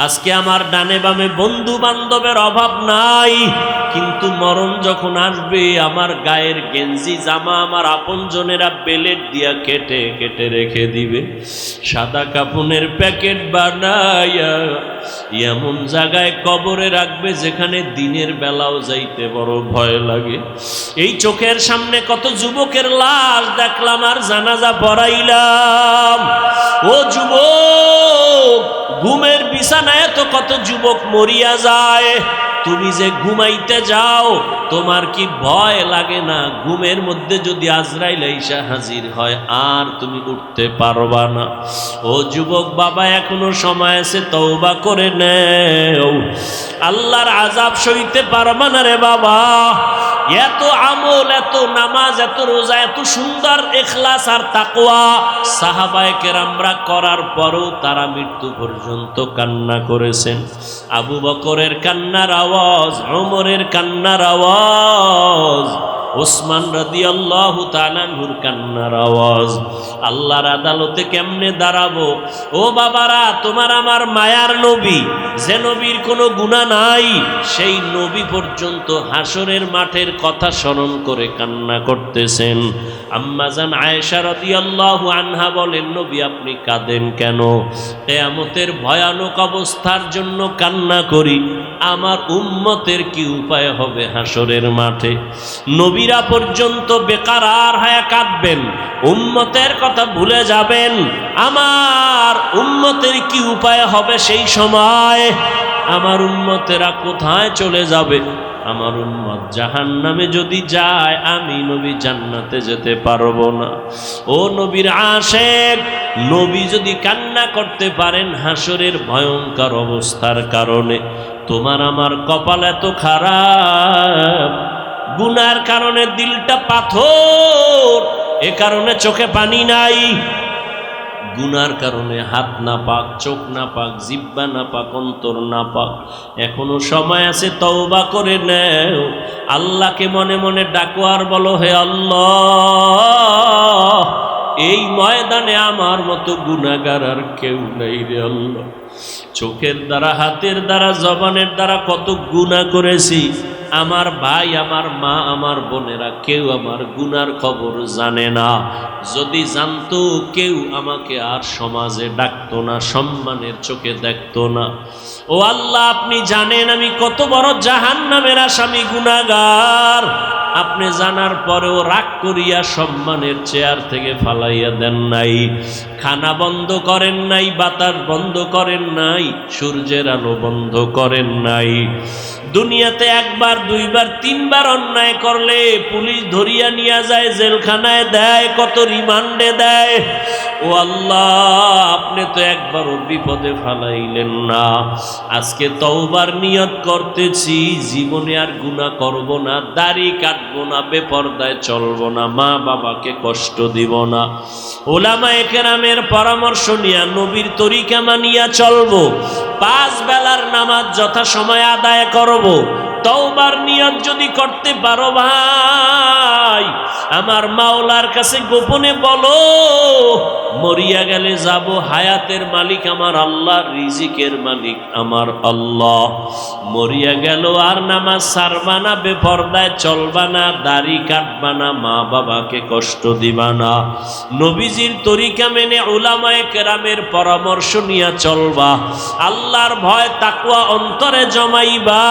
আজকে আমার ডানে বামে বন্ধু বান্ধবের অভাব নাই, কিন্তু মরণ যখন আসবে আমার গায়ের গেঞ্জি জামা আমার আপনজনেরা বেলেট দিয়া কেটে কেটে রেখে দিবে। সাদা কাপনের প্যাকেট বানাইয়া এমন জায়গায় কবরে রাখবে যেখানে দিনের বেলাও যাইতে বড় ভয় লাগে। এই চোখের সামনে কত যুবকের লাশ দেখলাম আর জানাজা পড়াইলাম। ও যুবক, ঘুমের বিছানায় তো কত যুবক মরিয়া যায়। তুমি যে ঘুমাইতে যাও তোমার কি ভয় লাগে না ঘুমের মধ্যে যদি আজরাইল আইসা হাজির হয় আর তুমি উঠতে পারবা না? ও যুবক বাবা, এখনো সময় আছে, তওবা করে নেও। আল্লাহর আযাব সইতে পারবা না রে বাবা। এত আমল, এত নামাজ, এত রোজা, এত সুন্দর ইখলাস আর তাকওয়া সাহাবায়ে কেরামরা করার পরও তারা মৃত্যু পর্যন্ত কান্না করেছেন। আবু বকরের কান্নার আওয়াজ, ওমরের কান্নার আওয়াজ, ওসমান রাদিয়াল্লাহু তাআলা আনহুর কান্নার আওয়াজ। আল্লাহর আদালতে কেমনে দাঁড়াবো? ও বাবারা, তোমার আমার মায়ার নবী, যে নবীর কোনো গুনাহ নাই, সেই নবী পর্যন্ত হাসরের মাঠের কথা স্মরণ করে কান্না করতেছেন। আম্মাজান আয়েশা রাদিয়াল্লাহু আনহা বলেন, নবী আপনি কাঁদেন কেন? কিয়ামতের ভয়ানক অবস্থার জন্য কান্না করি। আমার উম্মতের কি উপায় হবে হাসরের মাঠে? নবীরা পর্যন্ত বেকারার হয়ে কাঁদবেন, উম্মতের কথা ভুলে যাবেন। আমার উম্মতের কি উপায় হবে সেই সময়? আমার উম্মতেরা কোথায় চলে যাবে? আমার উম্মত জাহান্নামে যদি যায়, আমি নবী জান্নাতে যেতে পারবো না। ও নবীর আশেক, নবী যদি কান্না করতে পারেন হাসরের ভয়ঙ্কর অবস্থার কারণে, তোমার আমার কপাল এত খারাপ, গুনার কারণে দিলটা পাথর, এ কারণে চোখে পানি নাই। গুনার কারণে হাত না পাক, চোখ না পাক, জিহ্বা না পাক, অন্তর না পাক। এখনো সময় আছে, তওবা করে নেও। আল্লাহকে মনে মনে ডাকো আর বলো, হে আল্লাহ, এই ময়দানে আমার মতো গুনাহগার আর কেউ নাই রে আল্লাহ। চোখের দ্বারা, হাতের দ্বারা, জবানের দ্বারা কত গুনাহ করেছি। আমার ভাই, আমার মা, আমার বোনেরা কেউ আমার গুনার খবর জানে না। যদি জানতো, কেউ আমাকে আর সমাজে ডাকতো না, সম্মানের চোখে দেখতো না। ও আল্লাহ, আপনি জানেন আমি কত বড় জাহান্নামের আসামি, গুনাহগার। আপনি জানার পরেও রাগ করিয়া সম্মানের চেয়ার থেকে ফালাইয়া দেন নাই, খানা বন্ধ করেন নাই, বাতাস বন্ধ করেন নাই, সূর্যের আলো বন্ধ করেন নাই। দুনিয়াতে একবার, দুইবার, তিনবার অন্যায় করলে পুলিশ ধরিয়া নিয়ে যায়, জেলখানায় দেয়, কত রিমান্ডে দেয়। ও আল্লাহ, আপনি তো একবারও বিপদে ফালাইলেন না। আজকে তওবার নিয়ত করতেছি, জীবনে আর গুনাহ করব না, দাড়ি কাটবো না, বেপরদায় চলবো না, মা বাবাকে কষ্ট দিব না। উলামায়ে কেরামের পরামর্শ নিয়া নবীর তরিকা মানিয়া চলবো, 5 বেলার নামাজ যথাসময়ে আদায় করব। তওবার নিয়ত যদি করতে পারো ভাই, আমার মাওলার কাছে গোপনে বলো, মরিয়া গেলে যাব, হায়াতের মালিক আমার আল্লাহ, রিজিকের মালিক আমার আল্লাহ। মরিয়া গেল আর নামাজ ছাড়বা না, বেপরদায় চলবা না, দাড়ি কাটবা না, মা বাবাকে কষ্ট দিবা না, নবীজির তরিকা মেনে উলামায়ে কেরামের পরামর্শ নিয়ে চলবা, আল্লাহর ভয় তাকওয়া অন্তরে জমাইবা।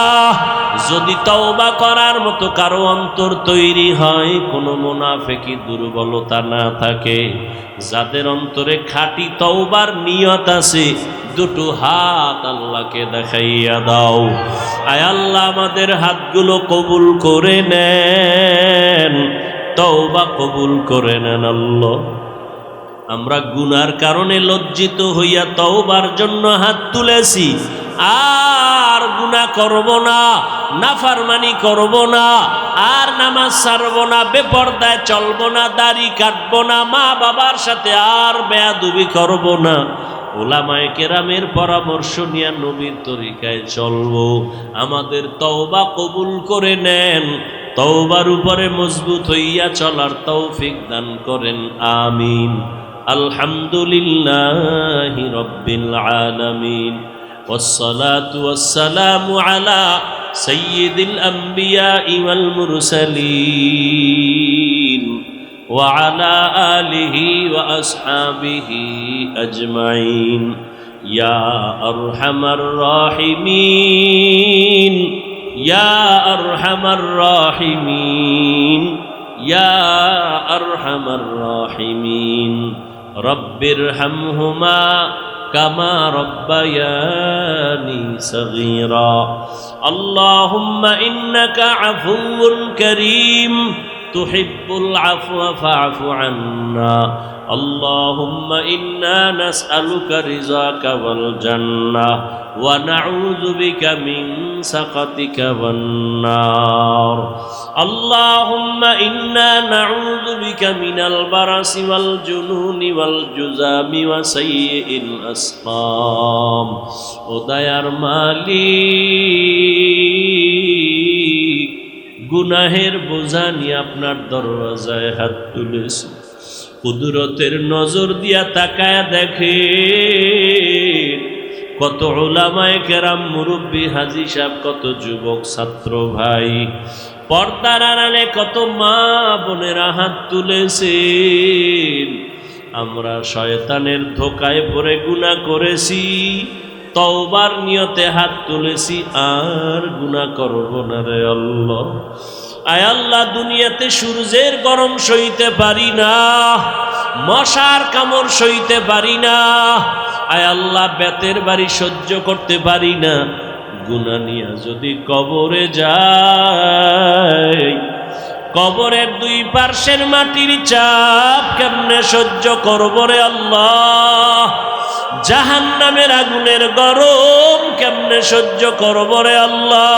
যদি তওবা করার মতো কারো অন্তর তৈরি হয়, কোনো মুনাফিকি দুর্বলতা না থাকে, যাদের অন্তরে খাঁটি তওবার নিয়ত আছে, দুটো হাত আল্লাহকে দেখাইয়া দাও। আয় আল্লাহ, আমাদের হাতগুলো কবুল করে নেন, তওবা কবুল করে নেন আল্লাহ। আমরা গুনার কারণে লজ্জিত হইয়া তওবার জন্য হাত তুলেছি, আর গুনাহ করব না, নাফরমানি করব না, আর নামাজ ছাড়ব না, বেপরদায় চলব না, দাড়ি কাটব না, মা বাবার সাথে আর বেয়াদবি করব না। উলামায়ে কেরামের পরামর্শ নিয়ে নবীর তরিকায় চলব। আমাদের তওবা কবুল করে নেন, তওবার উপরে মজবুত হইয়া চলার তৌফিক দান করেন, আমিন। আলহামদুলিল্লাহি রাব্বিল আলামিন। والصلاة والسلام على سيد الأنبياء والمرسلين وعلى آله وأصحابه أجمعين يا أرحم الراحمين يا أرحم الراحمين يا أرحم الراحمين رب ارحمهما كما ربياني صغيرا اللهم إنك عفو كريم تحب العفو فاعف عنا اللهم إنا نسألك رضاك والجنة ونعوذ بك من سخطك والنار اللهم إنا نعوذ بك من البرص والجنون والجذام وسيء الأسقام وديار মালিক গুনাহের বোঝা নিয়ে আপনার দরওয়াজায় হাত তুলেছি কুদরতের নজর দিয়া তাকায় দেখে কত উলামায়ে কেরাম মুরব্বী হাজী সাহেব কত যুবক ছাত্র ভাই পর্দার আড়ালে কত মা বোনেরা হাত তুলেছেন আমরা শয়তানের ধোকায় পড়ে গুনাহ করেছি তওবার নিয়তে হাত তুলেছি আর গুনাহ করব না রে আল্লাহ আয় আল্লাহ দুনিয়াতে সূর্যের গরম সইতে পারি না মশার কামড় সইতে পারি না আয় আল্লাহ বেতের বাড়ি সহ্য করতে পারি না গুনাহ নিয়ে যদি কবরে যাই কবরের দুই পার্শ্বের মাটির চাপ কেমনে সহ্য করব রে আল্লাহ জাহান্নামের আগুনের গরম কেমনে সহ্য করব রে আল্লাহ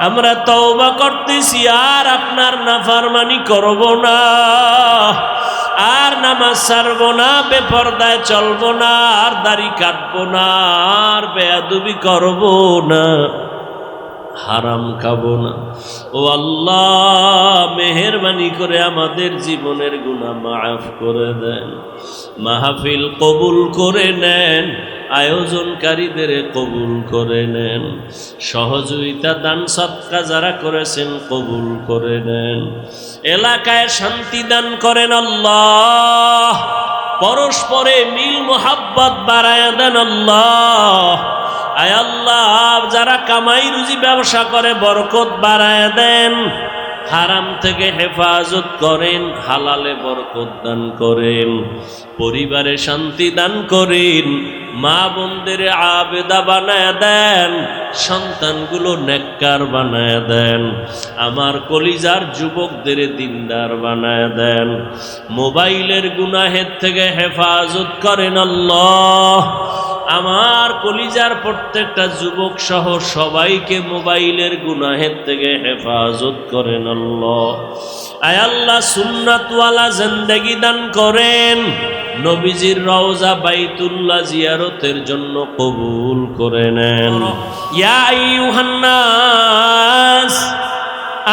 আমরা তওবা করতেছি আর আপনার নাফরমানি করব না আর নামাজ ছাড়ব না বেপরদায় চলব না আর দাড়ি কাটব না আর বেয়াদবি করব না হারাম খাবো না ও আল্লাহ মেহেরবানি করে আমাদের জীবনের গুনাহ মাফ করে দেন মাহফিল কবুল করে নেন আয়োজনকারীদের কবুল করে নেন সহযোগিতা দান সদকা যারা করেছেন কবুল করে নেন এলাকায় শান্তি দান করেন আল্লাহ পরস্পরে মিল মোহাব্বত বাড়ায়া দেন আল্লাহ আয় আল্লাহ যারা কামাই রুজি ব্যবসা করে বরকত বাড়ায় দেন হারাম থেকে হেফাজত করেন হালালে বরকত দান করেন পরিবারে শান্তি দান করেন মা বোনদের আবেদা বানায় দেন সন্তানগুলো নেককার বানায় দেন আমার কলিজার যুবকদের দিনদার বানায় দেন মোবাইলের গুনাহের থেকে হেফাজত করেন আল্লাহ আমার কলিজার প্রত্যেকটা যুবক সহ সবাইকে মোবাইলের গুনাহের থেকে হেফাজত করেন আল্লাহ আয় আল্লাহ সুন্নাতওয়ালা জিন্দেগি দান করেন নবীজির রওজা বাইতুল্লাহ জিয়ারতের জন্য কবুল করে নেন ইয়া আইয়ুহান নাস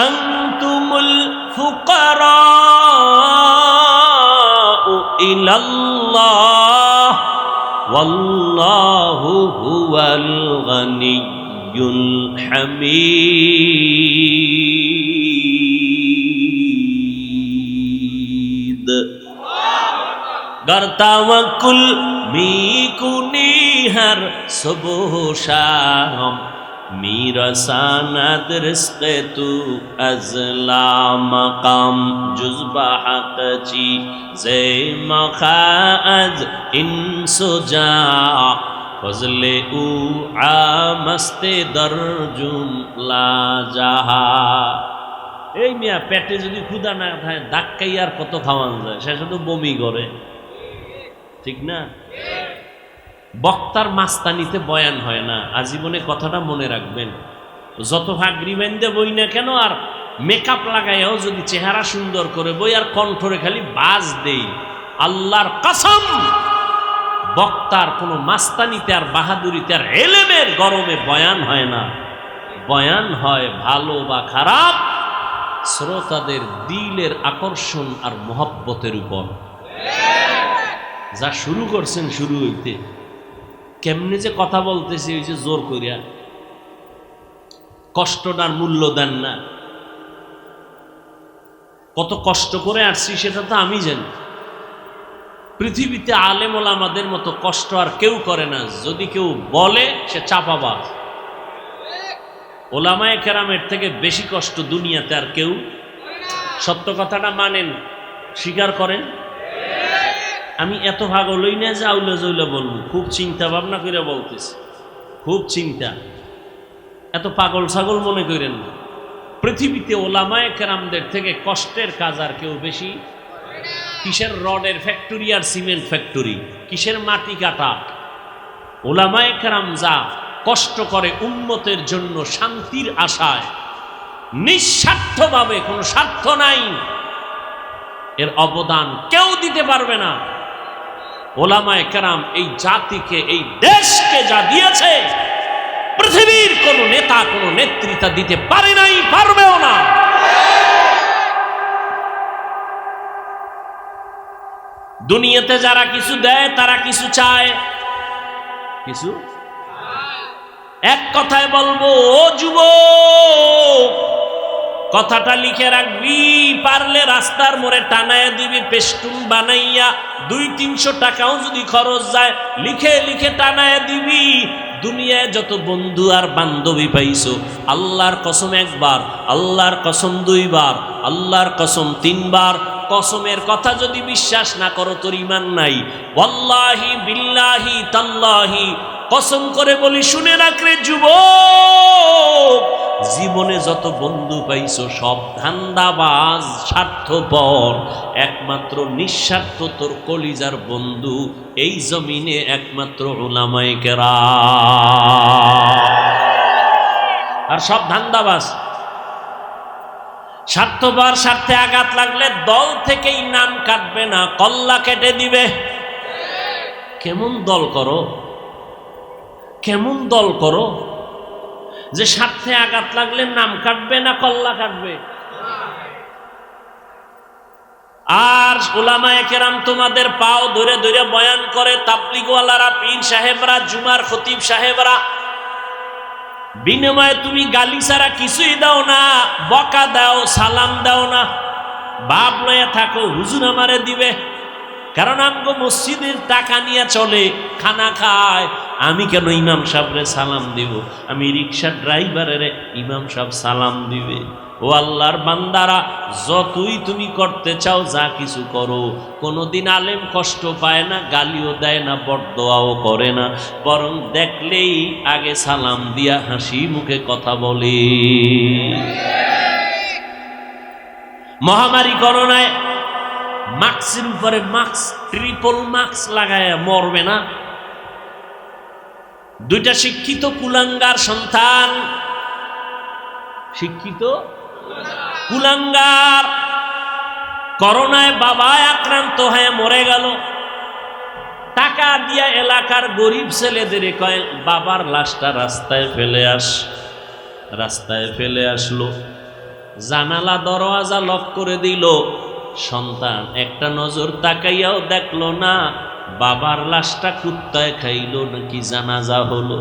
আনতুমুল ফুকারা ইলাল্লাহ والله هو الغني الحميد গর্তাওয়াকুল মিকুনি হর সুবহ শাম میرساند رزق تو از لا مقام جز بحق چی زی مخاز انسجا فضل او عامست در جملا جہا এই মিয়া পেটে যদি ক্ষুধা না থাকে ধাক্কাই আর কত খাওয়ান যায় সে শুধু বমি করে ঠিক না বক্তার মাস্তানিতে বয়ান হয় না আজীবনে কথাটা মনে রাখবেন যত ভাগরি বেঁধে বই না কেন আর মেকআপ লাগাইও যদি চেহারা সুন্দর করে বই আর কণ্ঠরে খালি বাজ দেই আল্লাহর কসম বক্তার কোনো মাস্তানিতে আর বাহাদুরিতে আর এলেমের গরমে বয়ান হয় না বয়ান হয় ভালো বা খারাপ শ্রোতাদের দিলের আকর্ষণ আর মহব্বতের উপর যা শুরু করছেন শুরু হইতে কেমনে যে কথা বলতেছি ওই যে জোর করিয়া, কষ্টটার মূল্য দেন না। কত কষ্ট করে আসছি সেটা তো আমি জানি। পৃথিবীতে আলেম ওলামাদের মতো কষ্ট আর কেউ করে না। যদি কেউ বলে সে চাপাবাজ। ওলামায়ে কেরামের থেকে বেশি কষ্ট দুনিয়াতে আর কেউ। সত্য কথাটা মানেন, স্বীকার করেন। আমি এত ভাগ হলই না যে আউলে জৌলে বলবো, খুব চিন্তা ভাবনা করে বলতেছি, খুব চিন্তা। এত পাগল ছাগল মনে করেন না। পৃথিবীতে ওলামায়ে কেরামদের থেকে কষ্টের কাজ আর কেউ বেশি। কিসের রডের ফ্যাক্টরি আর সিমেন্ট ফ্যাক্টরি, কিসের মাটি কাটা। ওলামায়ে কেরাম যা কষ্ট করে উম্মতের জন্য শান্তির আশায়, নিঃস্বার্থভাবে, কোনো স্বার্থ নাই, এর অবদান কেউ দিতে পারবে না। ওলামায়ে কেরাম এই জাতিকে, এই দেশকে যা দিয়েছে পৃথিবীর কোন নেতা, কোন নেতৃত্ব দিতে পারে নাই, পারবেও না। দুনিয়াতে যারা কিছু দেয় তারা কিছু চায়, কিছু। এক কথায় বলবো, ও যুবক, কথাটা লিখে রাখবি, পারলে রাস্তার মোড়ে টানায় দিবি পেস্টুন বানাইয়া। 200-300 টাকাও যদি খরচ যায়, লিখে লিখে টানায় দিবি। দুনিয়ায় যত বন্ধু আর বান্ধবী পাইছো, আল্লাহর কসম একবার, আল্লাহর কসম 2 বার, আল্লাহর কসম 3 বার, কসমের কথা যদি বিশ্বাস না করো তোর ঈমান নাই। ওয়াল্লাহি বিল্লাহি তাল্লাহি, কসম করে বলি শুনে রাখ রে যুবক, জীবনে যত বন্ধু পাইছো সব ধান্দাবাজ, স্বার্থপর। একমাত্র নিঃস্বার্থ তোর কলিজার বন্ধু এই জমিনে একমাত্র উলামায়ে কেরাম। আর সব ধান্দাবাজ, স্বার্থপর। স্বার্থে আঘাত লাগলে দল থেকেই নাম কাটবে না, কল্লা কেটে দিবে। কেমন দল করো, কেমন দল করো যে স্বার্থে আঘাত লাগলে নাম কাটবে না, কল্লা কাটবে। আর উলামায়ে কেরাম তোমাদের পাও ধরে ধরে বয়ান করে, তাবলীগওয়ালারা, পীর সাহেবরা, জুমার খতিব সাহেবরা। বিনিময়ে তুমি গালি ছাড়া কিছুই দাও না, বকা দাও, সালাম দাও না। বাপ লয়ে থাকো, হুজুর আমারে দিবে। কারণ আমগো মসজিদের টাকা নিয়ে চলে, খানা খায়। আমি কেন ইমাম সাহেবরে সালাম দিব? আমি রিক্সার ড্রাইভারের ইমাম সাহেব সালাম দিবে। ও আল্লাহর বান্দারা, যতই তুমি করতে চাও, যা কিছু করো, কোনোদিন আলেম কষ্ট পায় না, গালিও দেয় না, বরদোয়াও করে না, বরং দেখলেই আগে সালাম দিয়া হাসি মুখে কথা বলে। মহামারী করোনায় মাস্কের উপরে মাস্ক, ট্রিপল মাস্ক লাগায় মরবে না। 2টা শিক্ষিত কুলাঙ্গার সন্তান, শিক্ষিত কুলাঙ্গার, করোনায় বাবায় আক্রান্ত হয়ে মরে গেল। টাকা দিয়া এলাকার গরিব ছেলেদের কয় বাবার লাশটা রাস্তায় ফেলে আস। রাস্তায় ফেলে আসলো, জানালা দরওয়াজা লক করে দিল। সন্তান একটা নজর তাকাইয়াও দেখলো না বাবার লাশটা কুত্তায় খাইলো নাকি জানাজা হলো।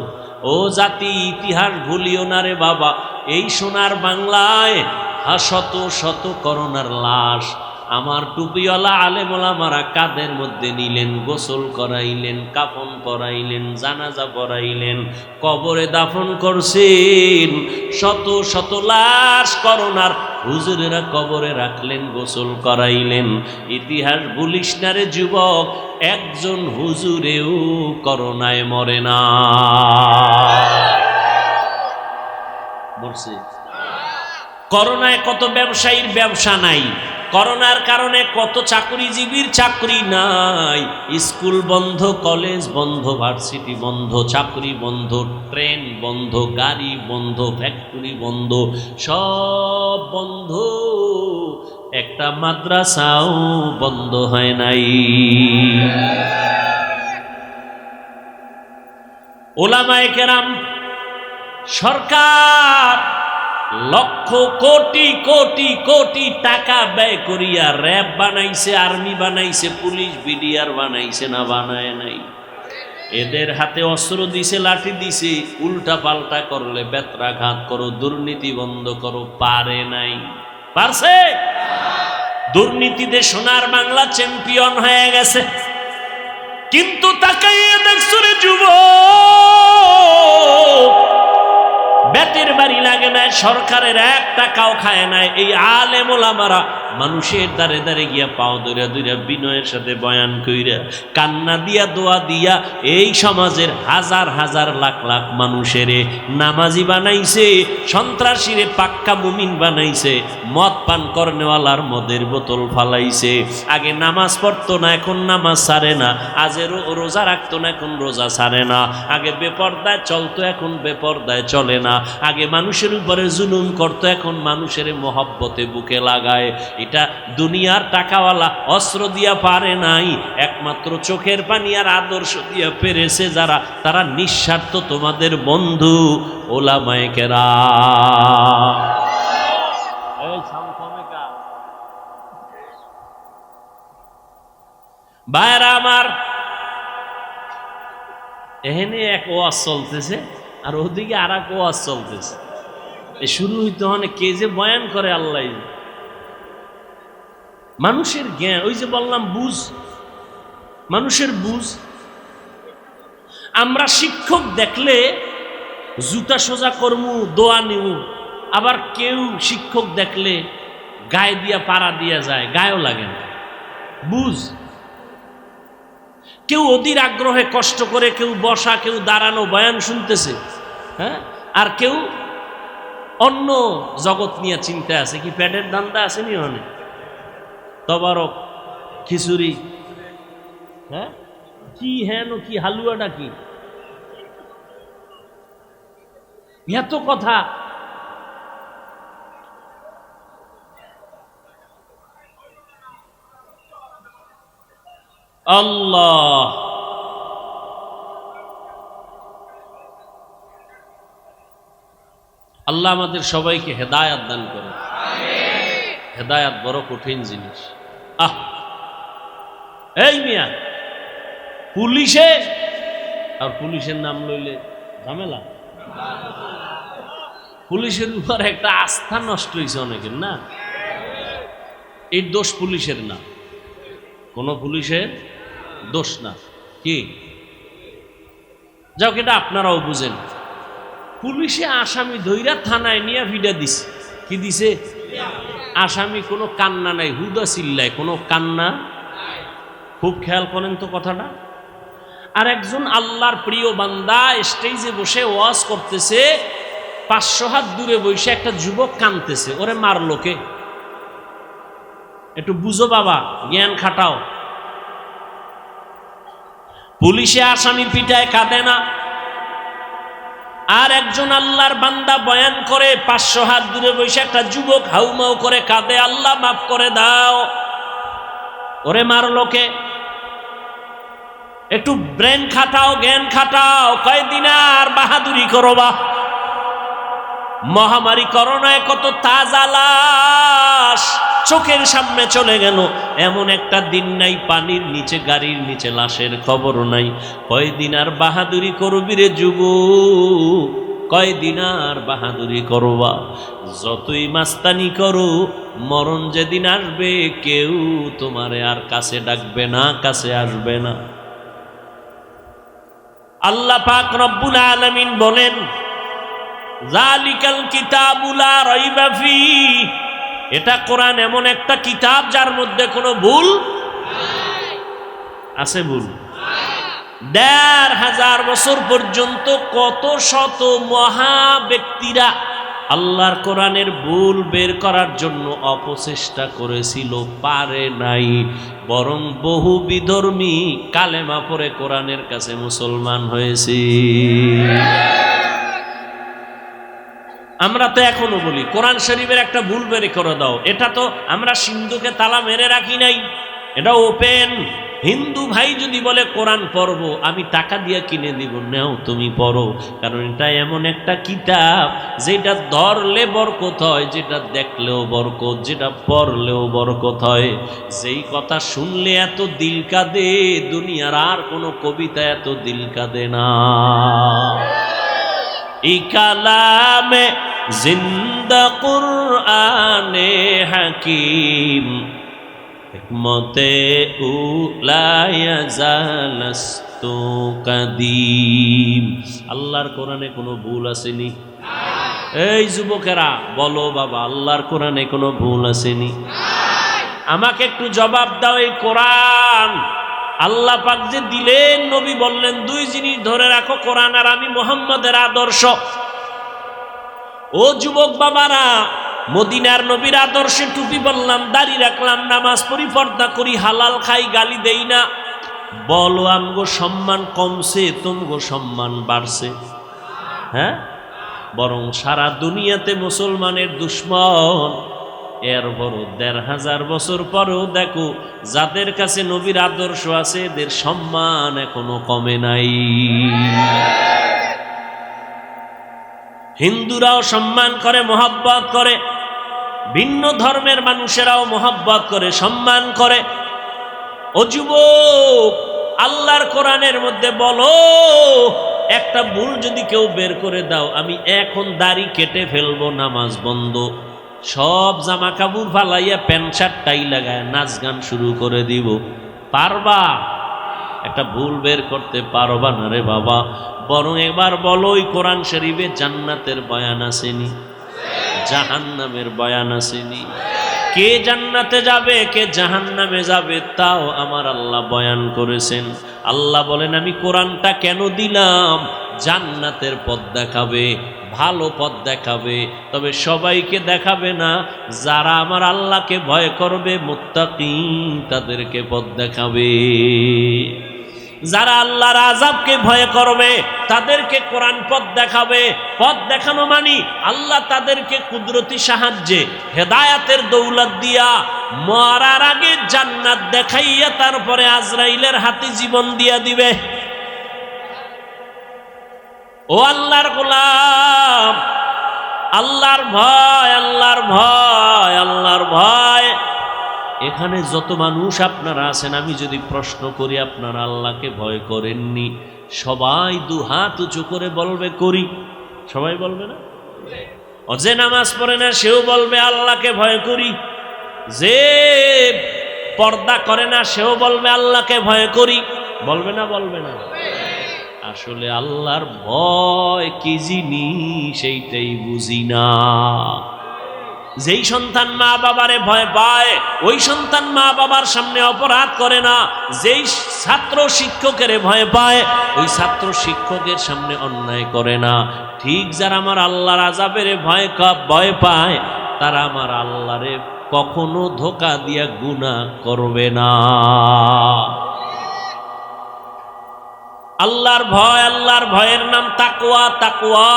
ও জাতি, ইতিহাস ভুলিও না রে বাবা। এই সোনার বাংলায় শত শত করোনার লাশ আমার টুপিওয়ালা আলেম ওলামারা কাঁধের মধ্যে নিলেন, গোসল করাইলেন, কাফন পরাইলেন, জানাজা পরাইলেন, কবরে দাফন করছেন। শত শত লাশ করোনার হুজুরেরা কবরে রাখলেন, গোসল করাইলেন। ইতিহাস ভুলিস না রে যুবক, একজন হুজুরেও করোনায় মরে না। মরছে। করোনায় কত ব্যবসায়ীর ব্যবসা নাই, করোনার কারণে কত চাকরিজীবীর চাকরি নাই। স্কুল বন্ধ, কলেজ বন্ধ, ভার্সিটি বন্ধ, চাকরি বন্ধ, ট্রেন বন্ধ, গাড়ি বন্ধ, ফ্যাক্টরি বন্ধ, সব বন্ধ। একটা মাদ্রাসাও বন্ধ হয় নাই। উলামায়ে কেরাম, সরকার লক্ষ কোটি কোটি কোটি টাকা ব্যয় করিয়া র্যাব বানাইছে, আর্মি বানাইছে, পুলিশ বিডিআর বানাইছে, না বানায় নাই? এদের হাতে অস্ত্র দিছে, লাঠি দিছে, উল্টা পাল্টা করলে বেত্রাঘাত করো, দুর্নীতি বন্ধ করো, পারে নাই। পারছে? দুর্নীতিতে সোনার বাংলা চ্যাম্পিয়ন হয়ে গেছে। কিন্তু তাকাইয়ে দেখছো রে যুবক, বেতের বাড়ি লাগে নাই, সরকারের 1 টাকাও খায় নাই। এই আলেম ওলামারা মানুষের দ্বারে দ্বারে গিয়া পাও দইরা দইরা বিনয়ের সাথে বয়ান কইরা, কান্না দিয়া, দোয়া দিয়া এই সমাজের হাজার হাজার লাখ লাখ মানুষের নামাজি বানাইছে, সন্ত্রাসীরে পাক্কা মুমিন বানাইছে, মদ পান করনেওয়ালার মদের বোতল ফালাইছে। আগে নামাজ পড়তো না, এখন নামাজ ছাড়ে না। আজের রোজা রাখতো না, এখন রোজা ছাড়ে না। আগে বেপরদায় চলতো, এখন বেপরদায় চলে না। আগে মানুষের উপরে জুলুম করতো, এখন মানুষের মহব্বতে বুকে লাগায়। এটা দুনিয়ার টাকাওয়ালা অস্ত্র দিয়া পারে নাই, একমাত্র চোখের পানি আর আদর্শ দিয়া পেরেছে যারা, তারা নিঃস্বার্থ তোমাদের বন্ধু ওলামায়ে কেরাম। ভাইরা আমার, এখানে এক ওয়াজ চলতেছে আর ওদিকে আর এক ওয়াজ চলতেছে। শুরু হইতে অনেক কে যে বয়ান করে আল্লাহ। মানুষের জ্ঞান, ওই যে বললাম বুঝ, মানুষের বুঝ। আমরা শিক্ষক দেখলে জুতা সোজা করমু, দোয়া নিউ, আবার কেউ শিক্ষক দেখলে গায়ে দিয়া পাড়া দিয়া যায়, গায়েও লাগে না। বুঝ। কেউ অধীর আগ্রহে কষ্ট করে, কেউ বসা, কেউ দাঁড়ানো বয়ান শুনতেছে, হ্যাঁ, আর কেউ অন্য জগৎ নিয়ে চিন্তা আছে। কি পেটের ধান্দা আছে নি অনেক, তবারক, খিচুড়ি, হ্যাঁ, কি হেন কি হালুয়াটা কি, এত কথা। আল্লাহ, আল্লাহ আমাদের সবাইকে হেদায়াত দান করে। হেদায়াত বড় কঠিন জিনিস। এই মিয়া, পুলিশে আর পুলিশের নাম লইলে ঝামেলা। পুলিশের উপর একটা আস্থা নষ্ট হয়েছে অনেকের, না? এই দোষ পুলিশের না, কোন পুলিশের দোষ না। কি যাও, এটা আপনারাও বুঝেন। পুলিশে আসামি ধইরা থানায় নিয়ে ভিডা দিছে। কি দিছে? আসামি কোনো কান্না নাই, হুদা চিল্লায়, কোনো কান্না। খুব খেয়াল করেন তো কথাটা। আর একজন আল্লাহর প্রিয় বান্দা স্টেজে বসে ওয়াজ করতেছে, 500 হাত দূরে বসে একটা যুবক কাঁদতেছে। ওরে মারলো কে? একটু বুঝো বাবা, জ্ঞান খাটাও। পুলিশে আসামি পিটায়, কাঁদে না। আর একজন আল্লাহর বান্দা বয়ান করে, 500 হাত দূরে বসে একটা যুবক হাউমাউ করে কাঁদে, আল্লাহ মাফ করে দাও। ওরে মারলো কে? একটু ব্রেন খাটাও, জ্ঞান খাটাও। কয়দিন আর বাহাদুরি করবা? মহামারী করোনায় কত তাজা লাশ চোখের সামনে চলে গেল। এমন একটা দিন নাই পানির নিচে, গাড়ির নিচে লাশের খবর নাই। কয়দিন আর বাহাদুরি করবি রে যুবক? কয়দিন আর বাহাদুরি করবা? যতই মাস্তানি করো, মরণ যেদিন আসবে কেউ তোমারে আর কাছে ডাকবে না, কাছে আসবে না। আল্লাহ পাক রব্বুল আলামিন বলেন, যালিকাল কিতাবু লা রাইবা ফীহি, এটা কোরআন এমন একটা কিতাব যার মধ্যে কোনো ভুল আছে? ভুল? 1500 বছর পর্যন্ত কত শত মহা ব্যক্তিরা আল্লাহর কোরআনের ভুল বের করার জন্য অপচেষ্টা করেছিল, পারে নাই। বরং বহু বিধর্মী কালেমা পড়ে কোরআনের কাছে মুসলমান হয়েছে। আমরা তো এখনো বলি কোরআন শরীফের একটা ভুল বের করে দাও। এটা তো আমরা সিন্ধুকে তালা মেরে রাখি নাই, এটা ওপেন। হিন্দু ভাই যদি বলে কোরআন পড়বো, আমি টাকা দিয়ে কিনে দিব, নাও তুমি পড়ো, কারণ এটা এমন একটা কিতাব যেটা ধরলে বরকত হয়, যেটা দেখলেও বরকত, যেটা পড়লেও বরকত হয়। যেই কথা শুনলে এত দিল কাঁদে, দুনিয়ার আর কোনো কবিতা এত দিল কাঁদে না। এই কালামে জিন্দা কুরআনে হাকিম, হিকমতে উলায়া জালাস্তু কাদিম। আল্লাহর কোরআনে কোনো ভুল আসেনি? এই যুবকেরা বলো বাবা, আল্লাহর কোরআনে কোনো ভুল আসেনি? আমাকে একটু জবাব দাও, এই কোরআন আল্লাহ পাক যে দিলেন, নবী বললেন দুই জিনিস ধরে রাখো, কোরআন আর আমি মুহাম্মদের আদর্শ। ও যুবক বাবারা, মদিনার নবীর আদর্শে টুপি বললাম, দাড়ি রাখলাম, নামাজ পড়ি, পর্দা করি, হালাল খাই, গালি দেই না, বলো আমগো সম্মান কমছে, তুমগো সম্মান বাড়ছে? হ্যাঁ, বরং সারা দুনিয়াতে মুসলমানের দুশ্মন। এর বড় ১৫০০ বছর পরেও দেখো, যাদের কাছে নবীর আদর্শ আছে এদের সম্মান এখনো কমে নাই। হিন্দুরাও সম্মান করে, মহব্বত করে, ভিন্ন ধর্মের মানুষেরাও মহব্বত করে, সম্মান করে। ও যুবক, আল্লাহর কোরআনের মধ্যে বলো, একটা ভুল যদি কেউ বের করে দাও, আমি এখন দাড়ি কেটে ফেলবো, নামাজ বন্ধ, সব জামা কাপড় ফালাইয়া প্যান্ট শার্ট টাই লাগায় নাচ গান শুরু করে দিব, পারবা? একটা ভুল বের করতে পারবা না রে বাবা। বরং এবার বলো, ওই কোরআন শরীফে জান্নাতের বয়ান আসেনি? জাহান্নামের বয়ান আসেনি? কে জান্নাতে যাবে, কে জাহান্নামে যাবে, তাও আমার আল্লাহ বয়ান করেছেন। আল্লাহ বলেন, আমি কোরআনটা কেন দিলাম? জান্নাতের পথ দেখাবে, ভালো পথ দেখাবে, তবে সবাইকে দেখাবে না। যারা আমার আল্লাহকে ভয় করবে, মুত্তাকি, তাদেরকে পথ দেখাবে। যারা আল্লাহর আযাবকে ভয় করবে, তাদেরকে কোরআন পথ দেখাবে। পথ দেখানো মানে আল্লাহ তাদেরকে কুদরতি সাহায্যে, হেদায়াতের দৌলত দিয়া, মরার আগে জান্নাত দেখাইয়া তারপরে আজরাইলের হাতে জীবন দিয়া দিবে। ও আল্লাহর গোলাম, আল্লাহর ভয়, আল্লাহর ভয়, আল্লাহর ভয়। এখানে যত মানুষ আপনারা আছেন, আমি যদি প্রশ্ন করি আপনারা আল্লাহকে ভয় করেননি, সবাই দু হাত উঁচু করে বলবে করি। সবাই বলবে না? যে নামাজ পড়ে না সেও বলবে আল্লাহকে ভয় করি। যে পর্দা করে না সেও বলবে আল্লাহকে ভয় করি। বলবে না? বলবে না? আসলে আল্লাহর ভয় কি জিনিস সেইটাই বুঝি না। যেই সন্তান মা বাবারে ভয় পায়, ওই সন্তান মা বাবার সামনে অপরাধ করে না। যেই ছাত্র শিক্ষকের ভয় পায়, ওই ছাত্র শিক্ষকের সামনে অন্যায় করে না। ঠিক যারা আমার আল্লাহর আযাবের ভয় পায়, তারা আমার আল্লাহরে কখনো ধোঁকা দিয়া গুনাহ করবে না। আল্লাহর ভয়, আল্লাহর ভয়ের নাম তাকওয়া। তাকওয়া,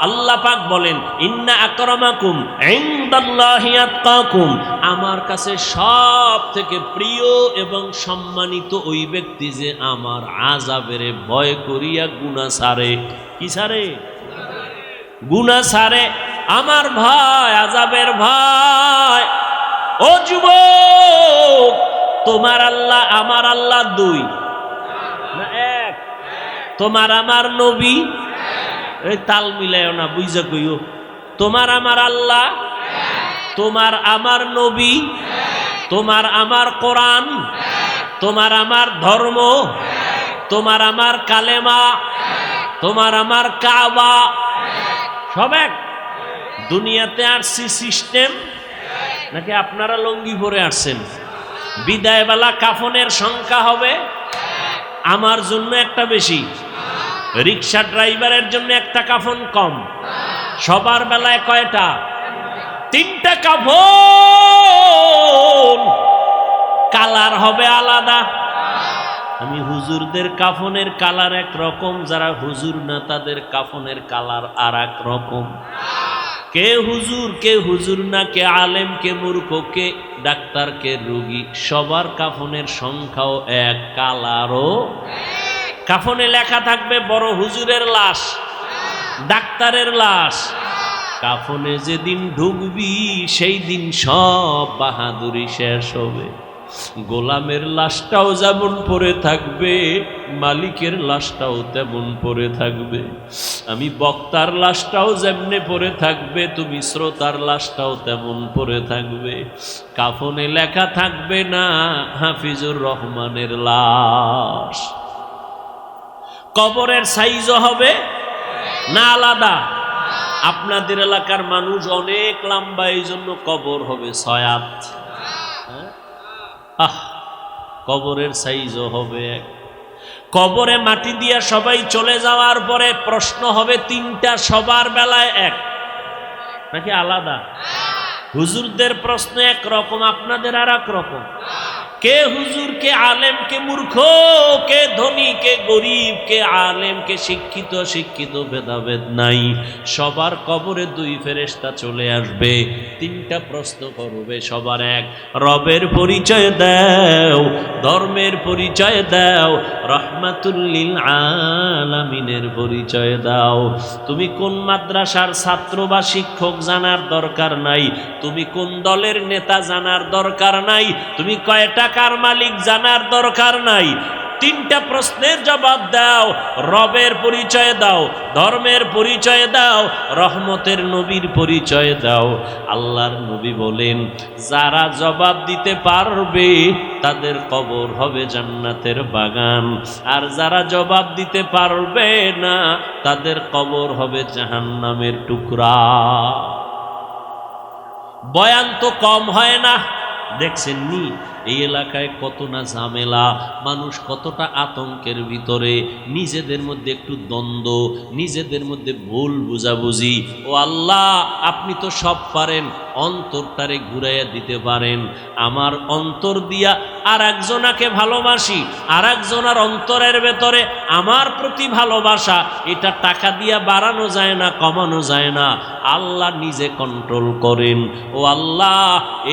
আল্লাহ পাক বলেন, ইন্না আকরামাকুম ইনদাল্লাহি আতকাকুম, আমার কাছে সব থেকে প্রিয় এবং সম্মানিত ওই ব্যক্তি যে আমার আযাবের ভয় করিয়া গুনাহ ছাড়ে। কি ছাড়ে? গুনাহ ছাড়ে। আমার ভয়, আযাবের ভয়। ও যুবক, তোমার আল্লাহ আমার আল্লাহ দুই না এক? তোমার আমার নবী, এই তাল মিলাইও না, বুঝা কইও। তোমার আমার আল্লাহ, তোমার আমার নবী, তোমার আমার কোরআন, তোমার আমার ধর্ম, তোমার আমার কালেমা, তোমার আমার কাবা, সব এক। দুনিয়াতে আসছি সিস্টেম, নাকি আপনারা লঙ্গি পরে আসছেন? বিদায়বেলা কাফনের সংখ্যা হবে আমার জন্য একটা বেশি, রিক্সা ড্রাইভারের জন্য একটা কাফন কম। সবার বেলায় কয়টা? তিনটা কাফন। কালার হবে আলাদা। আমি হুজুরদের কাফনের কালার এক রকম, যারা হুজুর না তাদের কাফনের কালার আর এক রকম। কে হুজুর না, কে আলেম, কে মূর্খ, কে ডাক্তার, কে রোগী, সবার কাফনের সংখ্যাও এক, কালারও। কাফনে লেখা থাকবে বড় হুজুরের লাশ, ডাক্তারের লাশ। কাফনে যেদিন ঢুকবি সেই দিন সব বাহাদুরি শেষ হবে। গোলামের লাশটাও যেমন পড়ে থাকবে, মালিকের লাশটাও তেমন পড়ে থাকবে। আমি বক্তার লাশটাও যেমনে পড়ে থাকবে, তুমি শ্রোতার লাশটাও তেমন পড়ে থাকবে। কাফনে লেখা থাকবে না হাফিজুর রহমানের লাশ। কবরের সাইজও হবে না আলাদা? আপনাদের এলাকার মানুষ অনেক লম্বা, এই জন্য কবর হবে 6 হাত। কবরের সাইজও হবে এক। কবরে মাটি দিয়া সবাই চলে যাওয়ার পরে প্রশ্ন হবে 3টা, সবার বেলায় এক নাকি আলাদা? হুজুরদের প্রশ্ন একরকম, আপনাদের আর এক রকম। কে হুজুর, কে আলেম, কে মূর্খ, কে ধনী, কে গরিব, কে আলেম, কে শিক্ষিত, শিক্ষিত ভেদাভেদ নাই। সবার কবরে 2 ফেরেশতা চলে আসবে, 3টা প্রশ্ন করবে সবার এক। রবের পরিচয় দাও, ধর্মের পরিচয় দাও, রহমাতুল লিল আলামিনের পরিচয় দাও। তুমি কোন মাদ্রাসার ছাত্র বা শিক্ষক জানার দরকার নাই, তুমি কোন দলের নেতা জানার দরকার নাই, তুমি কয় টাকার মালিক জানার দরকার নাই। 3টা প্রশ্নের জবাব দাও। রবের পরিচয় দাও, ধর্মের পরিচয় দাও, রহমতের নবীর পরিচয় দাও। আল্লাহর নবী বলেন, যারা জবাব দিতে পারবে তাদের কবর হবে জান্নাতের বাগান, আর যারা জবাব দিতে পারবে না তাদের কবর হবে জাহান্নামের টুকরা। বয়ান তো কম হয় না, দেখছেন নি এই এলাকায় কত না ঝামেলা, মানুষ কতটা আতঙ্কের ভিতরে, নিজেদের মধ্যে একটু দ্বন্দ্ব, নিজেদের মধ্যে ভুল বুঝাবুঝি। ও আল্লাহ, আপনি তো সব পারেন, অন্তরটারে ঘুরাইয়া দিতে পারেন। আমার অন্তর দিয়া আর একজনাকে ভালোবাসি, আর একজনার অন্তরের ভেতরে আমার প্রতি ভালোবাসা, এটা টাকা দিয়া বাড়ানো যায় না, কমানো যায় না। আল্লাহ নিজে কন্ট্রোল করেন। ও আল্লাহ,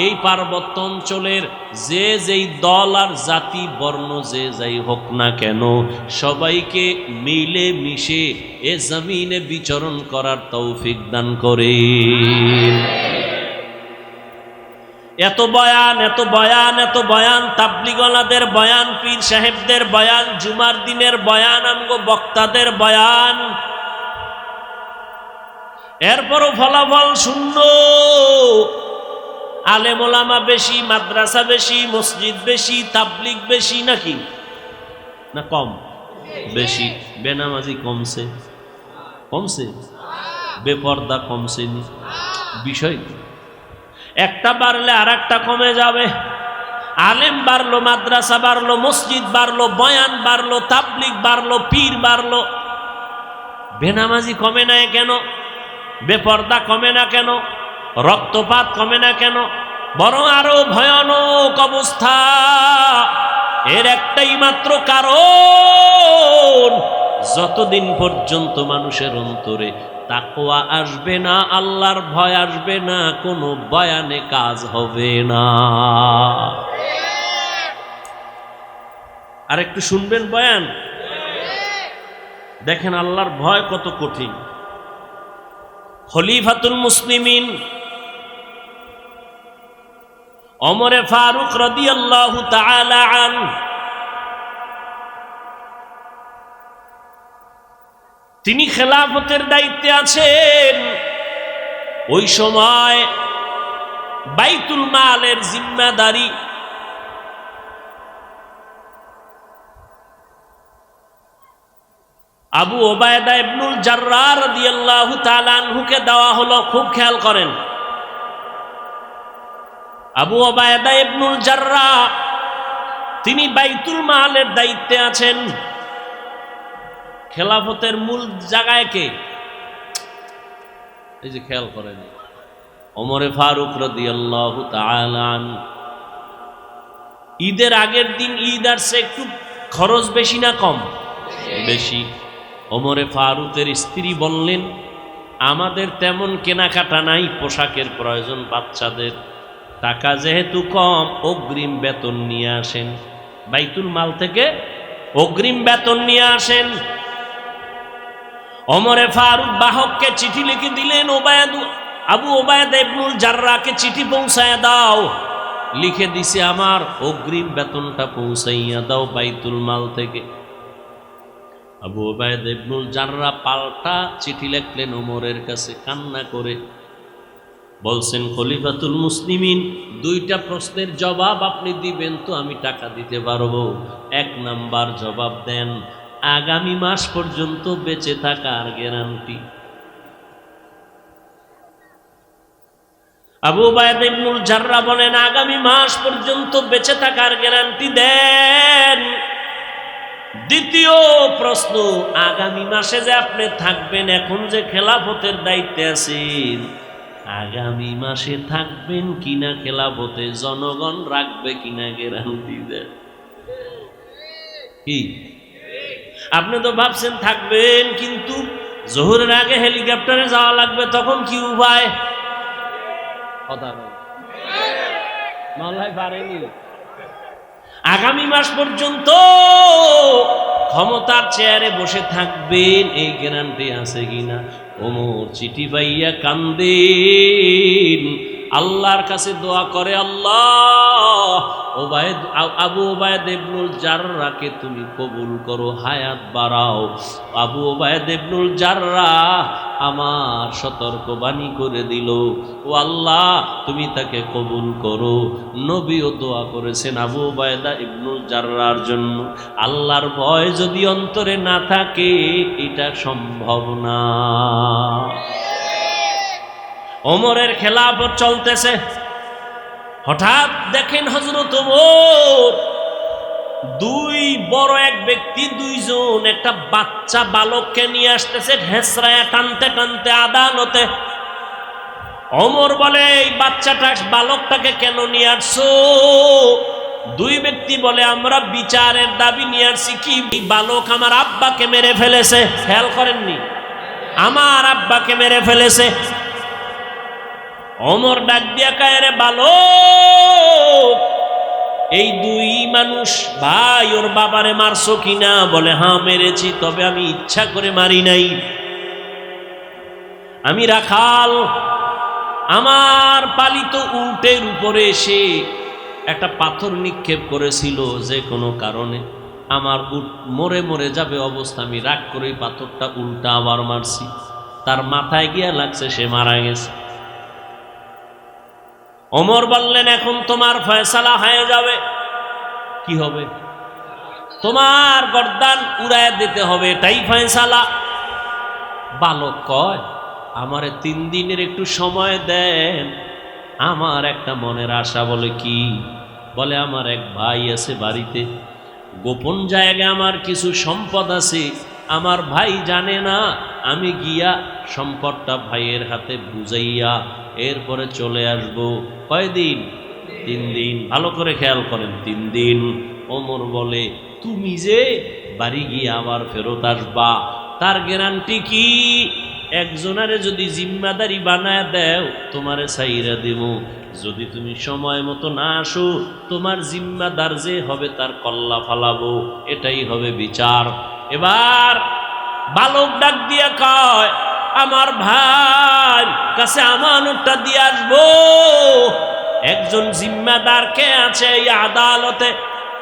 এই পার্বত্য অঞ্চলের যে যেই দল আর জাতি বর্ণ যে যাই হোক না কেন, সবাইকে মিলে মিশে এ জমিনে বিচরণ করার তৌফিক দান করেন। এত বয়ান, এত বয়ান, এত বয়ান, তাবলিগওয়ালাদের বয়ান, পীর সাহেবদের বয়ান, জুমার দিনের বয়ান, আমগো বক্তাদের বয়ান, এরপরও ফলাফল শূন্য। আলেম ওলামা বেশি, মাদ্রাসা বেশি, মসজিদ বেশি, তাবলিগ বেশি নাকি না কম? বেশি। বেনামাজি কমছে, কমছে, বেপর্দা কমছে নি? বিষয় একটা বাড়লে আর একটা কমে যাবে। আলেম বাড়লো, মাদ্রাসা বাড়লো, মসজিদ বাড়লো, বয়ান বাড়লো, তাবলিগ বাড়লো, পীর বাড়লো, বেনামাজি কমে না কেন? বেপর্দা কমে না কেন? রক্তপাত কমে না কেন? বরং আরো ভয়ানক অবস্থা। এর একটাই মাত্র কারণ, যতদিন পর্যন্ত মানুষের অন্তরে তাকওয়া আসবে না, আল্লাহর ভয় আসবে না, কোনো বয়ানে কাজ হবে না। আর একটু শুনবেন বয়ান, দেখেন আল্লাহর ভয় কত কঠিন। খলিফাতুল মুসলিমিন ওমরে ফারুক রাদিয়াল্লাহু তাআলা আনহু, তিনি খেলাফতের দায়িত্বে আছেন। ওই সময় বাইতুল মালের জিম্মাদারি আবু ওবায়দা ইবনুল জাররাহ রাদিয়াল্লাহু তাআলা আনহুকে দেওয়া হলো। খুব খেয়াল করেন, আবু ওবায়দা ইবনুল জাররাহ তিনি বাইতুল মালের দায়িত্বে আছেন। খেলাফতের মূল জায়গায় কে? এই যে খেয়াল করেন, ওমরে ফারুক রাদিয়াল্লাহু তাআলা আনহু। ঈদের আগের দিন ঈদ আসছে, একটু খরচ বেশি না কম? বেশি। ওমরে ফারুকের স্ত্রী বললেন, আমাদের তেমন কেনাকাটা নাই, পোশাকের প্রয়োজন বাচ্চাদের, টাকা যেহেতু কম অগ্রিম বেতন নিয়ে আসেন, বাইতুল মাল থেকে অগ্রিম বেতন নিয়ে আসেন। ওমরে ফারুক বাহককে চিঠি লিখে দিলেন, আবু ওবায়দা ইবনুল জাররাহকে চিঠি পৌঁছায় দাও। লিখে দিছে, আমার অগ্রিম বেতনটা পৌঁছাইয়া দাও বাইতুল মাল থেকে। আবু ওবায়দা ইবনুল জাররাহ পাল্টা চিঠি লিখলেন ওমরের কাছে কান্না করে, বলছেন, খলিফাতুল মুসলিমিন, দুইটা প্রশ্নের জবাব আপনি দিবেন তো আমি টাকা দিতে পারবো। এক নাম্বার জবাব দেন, আগামী মাস পর্যন্ত বেঁচে থাকার গ্যারান্টি। আবু ওবায়দা ইবনুল জাররাহ বলেন, আগামী মাস পর্যন্ত বেঁচে থাকার গ্যারান্টি দেন। দ্বিতীয় প্রশ্ন, আগামী মাসে যে আপনি থাকবেন, এখন যে খেলাফতের দায়িত্বে আছেন, আগামী মাসে থাকবেন কিনা খেলাফতে, জনগণ রাখবে কিনা গ্যারান্টি দেন। কি আপনি তো ভাবছেন থাকবেন, কিন্তু জোহরের আগে হেলিকপ্টারে যাওয়া লাগবে, তখন কি উপায়? আগামী মাস পর্যন্ত ক্ষমতার চেয়ারে বসে থাকবেন, এই গ্যারান্টি আছে কিনা? ওমর চিঠি পাইয়া কান্দেন, আল্লাহর কাছে দোয়া করে, আল্লাহ আবু ওবায়দা ইবনুল জাররাহকে তুমি কবুল করো, হায়াত বাড়াও। আবু ওবায়দা ইবনুল জাররাহ আমার সতর্কবাণী করে দিল, ও আল্লাহ তুমি তাকে কবুল করো। নবীও দোয়া করেছেন আবু ওবায়দা ইবনুল জাররাহর জন্য। আল্লাহর ভয় যদি অন্তরে না থাকে, এটা সম্ভব না। ওমরের খেলাফত চলতেছে, হঠাৎ দেখেন হযরত ওমর দুই বড় এক ব্যক্তি, দুইজন একটা বাচ্চা বালককে নিয়ে আসতেছে, হেসরায়া টানতে টানতে আদালতে। ওমর বলে, এই বাচ্চাটা বালকটাকে কেন নিয়ে আসছো? দুই ব্যক্তি বলে, আমরা বিচারের দাবি নিয়ে আসছি। কি? বালক আমার আব্বাকে মেরে ফেলেছে। খেয়াল করেননি? আমার আব্বাকে মেরে ফেলেছে। ওমর ডাক দিয়া কয়, রে বালক, এই দুই মানুষ ভাই, ওর বাবারে মারছো কিনা? বলে, হ্যাঁ মেরেছি, তবে আমি ইচ্ছা করে মারি নাই। আমি রাখাল, আমার পালিত উটের উপরে এসে একটা পাথর নিক্ষেপ করেছিল, যে কোনো কারণে আমার উট মরে মরে যাবে অবস্থা, আমি রাগ করে পাথরটা উল্টা আবার মারছি, তার মাথায় গিয়া লাগছে, সে মারা গেছে। ওমর বললেন, এখন তোমার ফয়সালা হয়ে যাবে। কি হবে? তোমার গর্দান উড়ায় দিতে হবে, এটাই ফয়সালা। বালক কয়, আমারে 3 দিনের একটু সময় দেন, আমার একটা মনের আশা। বলে, কি? বলে, আমার এক ভাই আছে বাড়িতে, গোপন জায়গায় আমার কিছু সম্পদ আছে, আমার ভাই জানে না, আমি গিয়া সম্পদটা ভাইয়ের হাতে বুঝাইয়া এরপরে চলে আসব। কয়দিন? 3 দিন। ভালো করে খেয়াল করেন, 3 দিন। ওমর বলে, তুমি যে বাড়ি গিয়ে আবার ফেরত আসবা, তার গ্যারান্টি কি? একজনারে যদি জিম্মাদারি বানায় দেও, তোমারে ছাইরা দেব। যদি তুমি সময় মতো না আসো, তোমার জিম্মাদার যে হবে তার কল্লা ফালাবো, এটাই হবে বিচার। এবার বালক ডাক দিয়া কয়, আমার ভাই কাছে আমানতটা দিয়ে আসবো। একজন জিম্মাদার কে আছে এই আদালতে?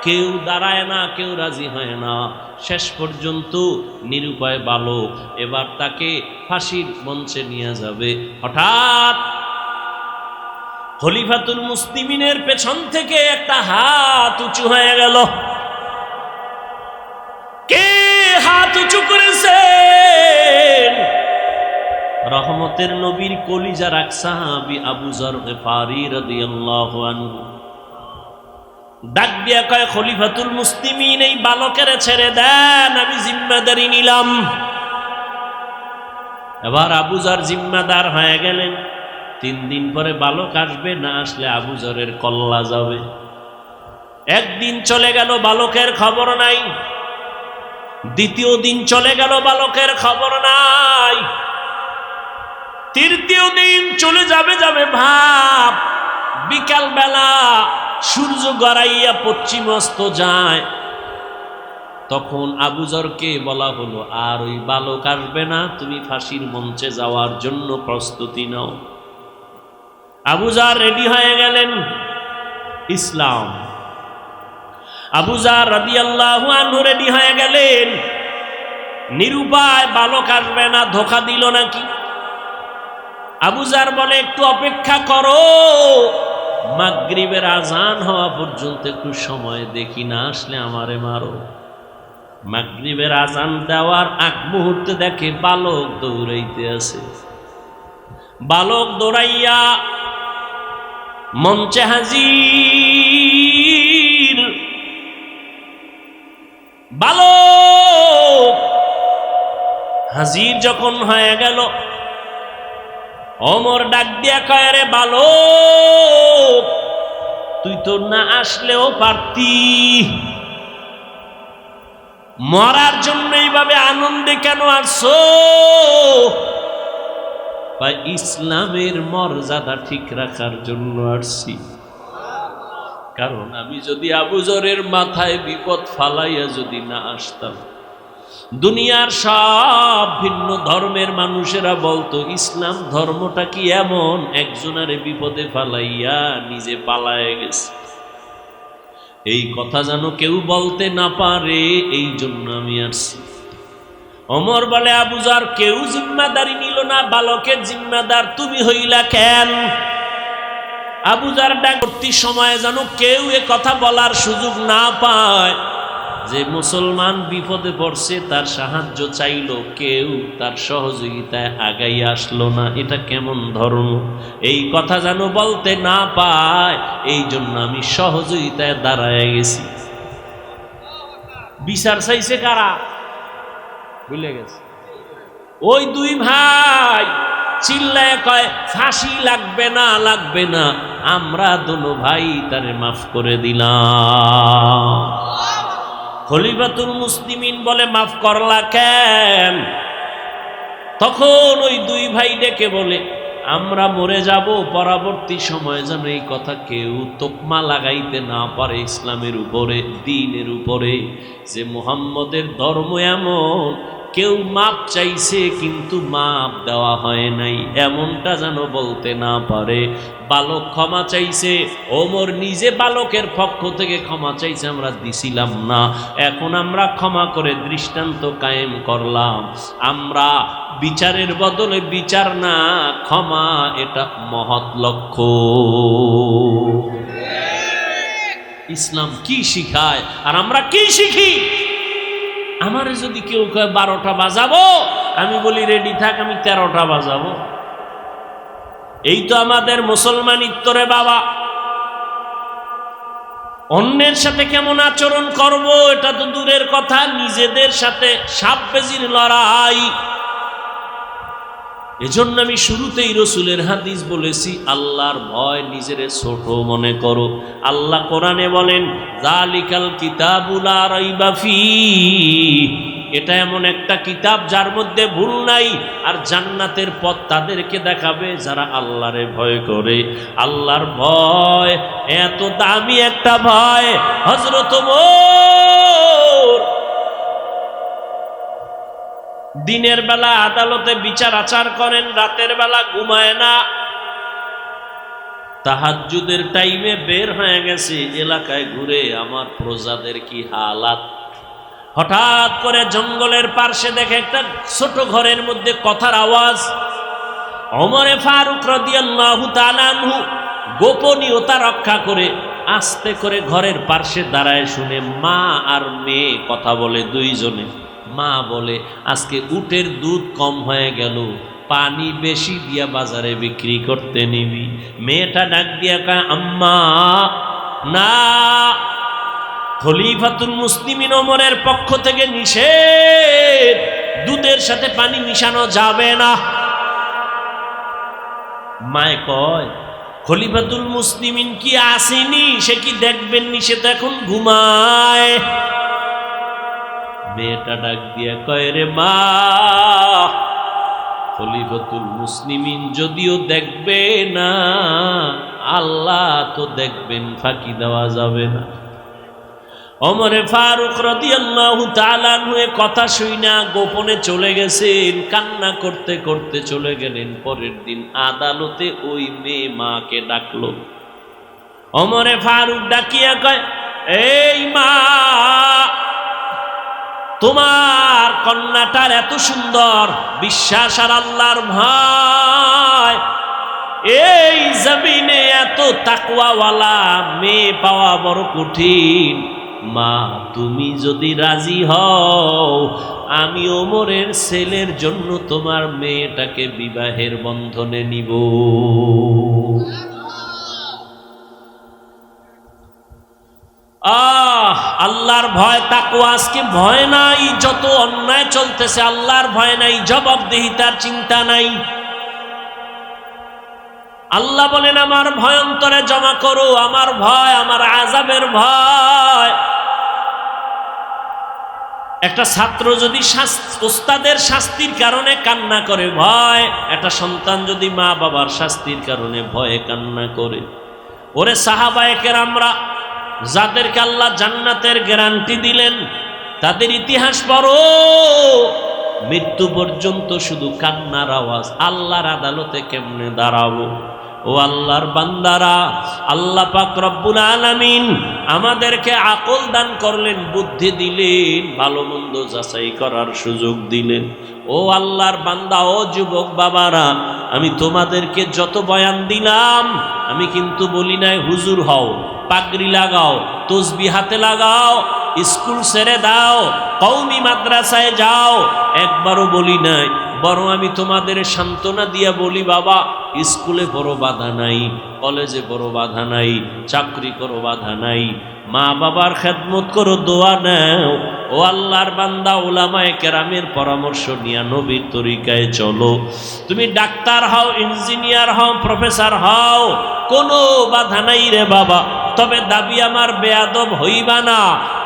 কেউ দাঁড়ায় না, কেউ রাজি হয় না। শেষ পর্যন্ত নিরুপায় বালক, এবার তাকে ফাঁসির মঞ্চে নিয়ে যাবে। হঠাৎ খলিফাতুল মুসলিমিনের পেছন থেকে একটা হাত উঁচু হয়ে গেল। কে হাত উঁচু করেছেন? রহমতের নবীর কলিজার এক সাহাবী আবু যর গিফারি রাদিয়াল্লাহু আনহু। ডাক দিয়া কয়, খলিফাতুল মুসলিমিন, এই বালকের ছেড়ে দেন, আমি জিম্মাদারি নিলাম। এবার আবু যর জিম্মাদার হয়ে গেলেন। 3 দিন পরে বালক আসবে, না আসলে আবু যরের কল্লা যাবে। একদিন চলে গেল, বালকের খবর নাই। দ্বিতীয় দিন চলে গেল, বালকের খবর নাই। তৃতীয় দিন চলে যাবে ভাব, বিকাল বেলা সূর্য গড়াইয়া পশ্চিম অস্ত যায়, তখন আবু যরকে বলা হলো আর ওই বালক আসবে না, তুমি ফাঁসির মঞ্চে যাওয়ার জন্য প্রস্তুতি নাও। আবু যর রেডি হয়ে গেলেন। ইসলাম। আবু যর রাদিয়াল্লাহু আনহু রেডি হয়ে গেলেন। নিরুপায়, বালক আসবে না, ধোঁকা দিল নাকি। আবু যর বলে একটু অপেক্ষা করো, মাগরিবের আজান হওয়া পর্যন্ত একটু সময় দেখি, না আসলে আমারে মারো। মাগরিবের আজান দেওয়ার আগ মুহূর্তে দেখে বালক দৌড়াইতে আছে। বালক দৌড়াইয়া মঞ্চে হাজির। বালক হাজির যখন হয়ে গেল, ওমর ডাক দিয়া কয়, রে বালক, তুই তো না আসলেও পারতি, মরার জন্য এইভাবে আনন্দে কেন আসছো? বা ইসলামের মর্যাদা ঠিক রাখার জন্য আসছি। কারণ আমি যদি আবু যরের মাথায় বিপদ ফালাইয়া যদি না আসতাম, দুনিয়ার সব ভিন্ন ধর্মের মানুষেরা বলতো ইসলাম ধর্মটা কি এমন, একজনারে বিপদে ফালাইয়া নিজে পালায় গেছে। এই কথা যেন কেউ বলতে না পারে, এই জন্য আমি আসছি। ওমর বলে, আবু যর কেউ জিম্মাদারি নিল না, বালকের জিম্মাদার তুমি হইলা কেন? আবু যর ডাক করতে সময় যেন কেউ এ কথা বলার সুযোগ না পায় যে মুসলমান বিপদে পড়ছে, তার সাহায্য চাইল, কেউ তার সহযোগিতায় আগাই আসলো না। এটা কেমন ধর্ম? এই কথা যেন বলতে না পায়, এই জন্য আমি সহযোগিতায় দাঁড়ায় গেছি। বিচার চাইছে কারা? ভুলে গেছে। ওই দুই ভাই চিল্লায় কয়, ফাঁসি লাগবে না, লাগবে না, আমরা দোনো ভাই তারে মাফ করে দিলাম। খলিফাতুল মুসলিমিন বলে, মাফ করলা কেন? তখন ওই দুই ভাই ডেকে বলে, আমরা মরে যাব, পরবর্তী সময় যেন এই কথা কেউ তোকমা লাগাইতে না পারে ইসলামের উপরে, দ্বীনের উপরে, যে মুহাম্মদের ধর্ম এমন, কেউ মাপ চাইছে কিন্তু মাপ দেওয়া হয় নাই, এমনটা যেন বলতে না পারে। বালক ক্ষমা চাইছে, ওমর নিজে বালকের পক্ষ থেকে ক্ষমা চাইছে, আমরা দিছিলাম না, এখন আমরা ক্ষমা করে দৃষ্টান্ত কায়েম করলাম। আমরা বিচারের বদলে বিচার না, ক্ষমা, এটা মহৎ লক্ষ্য। ইসলাম কি শিখায় আর আমরা কি শিখি? আমারে যদি কেউ কয় 12টা বাজাবো, আমি বলি রেডি থাক, আমি 13টা বাজাবো। এই তো আমাদের মুসলমানিত্ব রে বাবা। অন্যের সাথে কেমন আচরণ করব এটা তো দূরের কথা, নিজেদের সাথে সাপ বেজির লড়াই। এজন্য আমি শুরুতেই রসুলের হাদিস বলেছি, আল্লাহর ভয়, নিজের ছোট মনে করো। আল্লাহ কোরআনে বলেন, যালিকাল কিতাবু লা রাইবা ফীহ, এটা এমন একটা কিতাব যার মধ্যে ভুল নাই, আর জান্নাতের পথ তাদেরকে দেখাবে যারা আল্লাহরে ভয় করে। আল্লাহর ভয় এত দামি একটা ভয়, হযরত ওমর দিনের বেলা আদালতে বিচার আচার করেন, রাতের বেলা ঘুমায় না। তাহাজ্জুদের টাইমে বের হয়ে গেছে এলাকায় ঘুরে, আমার প্রজাদের কি হালাত। হঠাৎ করে জঙ্গলের পার্শ্বে দেখে একটা ছোট ঘরের মধ্যে কথার আওয়াজ। ওমরে ফারুক রাদিয়াল্লাহু তাআলা আনহু গোপনীয়তা রক্ষা করে আস্তে করে ঘরের পার্শ্বে দাঁড়ায়, শুনে মা আর মেয়ে কথা বলে দুইজনে। মা বলে, আজকে উটের দুধ কম হয়ে গেল, পানি বেশি দিয়া বাজারে বিক্রি করতে নিবি। মেয়েটা ডাক দিয়া কয়, আম্মা না, খলিফাতুল মুসলিমিন ওমরের পক্ষ থেকে নিষেধ, দুধের সাথে পানি মিশানো যাবে না। মায়ে কয়, খলিফাতুল মুসলিমিন কি আসেনি, সে কি দেখবেননি, সে তো এখন ঘুমায়। মেয়েটা ডাক দিয়া কয়, রে মা, খলিফাতুল মুসলিমিন যদিও দেখবে না, আল্লাহ তো দেখবেন, ফাঁকি দেওয়া যাবে না। ওমরে ফারুক রাদিয়াল্লাহু তাআলা আনহু কথা শুইনা গোপনে চলে গেছেন, কান্না করতে করতে চলে গেলেন। পরের দিন আদালতে ওই মেয়ে মাকে ডাকলো। ওমরে ফারুক ডাকিয়া কয়, এই মা, তোমার কন্যাটার এত সুন্দর বিশ্বাস আর আল্লাহর ভয়, এই জমিনে এত তাকওয়াওয়ালা মেয়ে পাওয়া বড় কঠিন। মা, তুমি যদি রাজি হও, আমি ওমরের ছেলের জন্য তোমার মেয়েটাকে বিবাহের বন্ধনে নিব। আল্লাহর ভয়, তাকওয়া আজকে ভয় নাই। যত অন্যায় চলতেছে আল্লাহর ভয় নাই, জবাবদিহিতার চিন্তা নাই। আল্লাহ বলেন, আমার ভয় অন্তরে জমা করো, আমার ভয়, আমার আযাবের ভয়। একটা ছাত্র যদি ওস্তাদের শাস্তির কারণে কান্না করে ভয়, একটা সন্তান যদি মা বাবার শাস্তির কারণে ভয়ে কান্না করে। ওরে সাহাবায়ে কেরামরা, যাদেরকে আল্লাহ জান্নাতের গ্যারান্টি দিলেন, তাদের ইতিহাস পড়ো। মৃত্যু পর্যন্ত শুধু কান্নার আওয়াজ। আল্লাহর আদালতে কেমনে দাঁড়াবো? ও আল্লাহর বান্দারা, আল্লাহ পাক রব্বুল আলামিন আমাদেরকে আকল দান করলেন, বুদ্ধি দিলেন, ভালো মন্দ যাচাই করার সুযোগ দিলেন। ও আল্লাহর বান্দা, ও যুবক বাবারা, আমি তোমাদেরকে যত বয়ান দিলাম, আমি কিন্তু বলি নাই হুজুর হও, পাগড়ি লাগাও, তসবিহ হাতে লাগাও, স্কুল ছেড়ে দাও, কওমি মাদ্রাসায় যাও, একবারও বলি নাই। বরং আমি তোমাদের সান্ত্বনা দিয়া বলি, বাবা, স্কুলে বড় বাধা নাই, কলেজে বড় বাধা নাই, চাকরি করো বাধা নাই, মা বাবার খেদমত করো, দোয়া নাও। ও আল্লাহর বান্দা, উলামায়ে কেরামের পরামর্শ নিয়া নবীর তরিকায় চলো। তুমি ডাক্তার হও, ইঞ্জিনিয়ার হও, প্রফেসর হও, কোনো বাধা নাই রে বাবা। তবে দাবি আমার বেয়াদব হইবা না।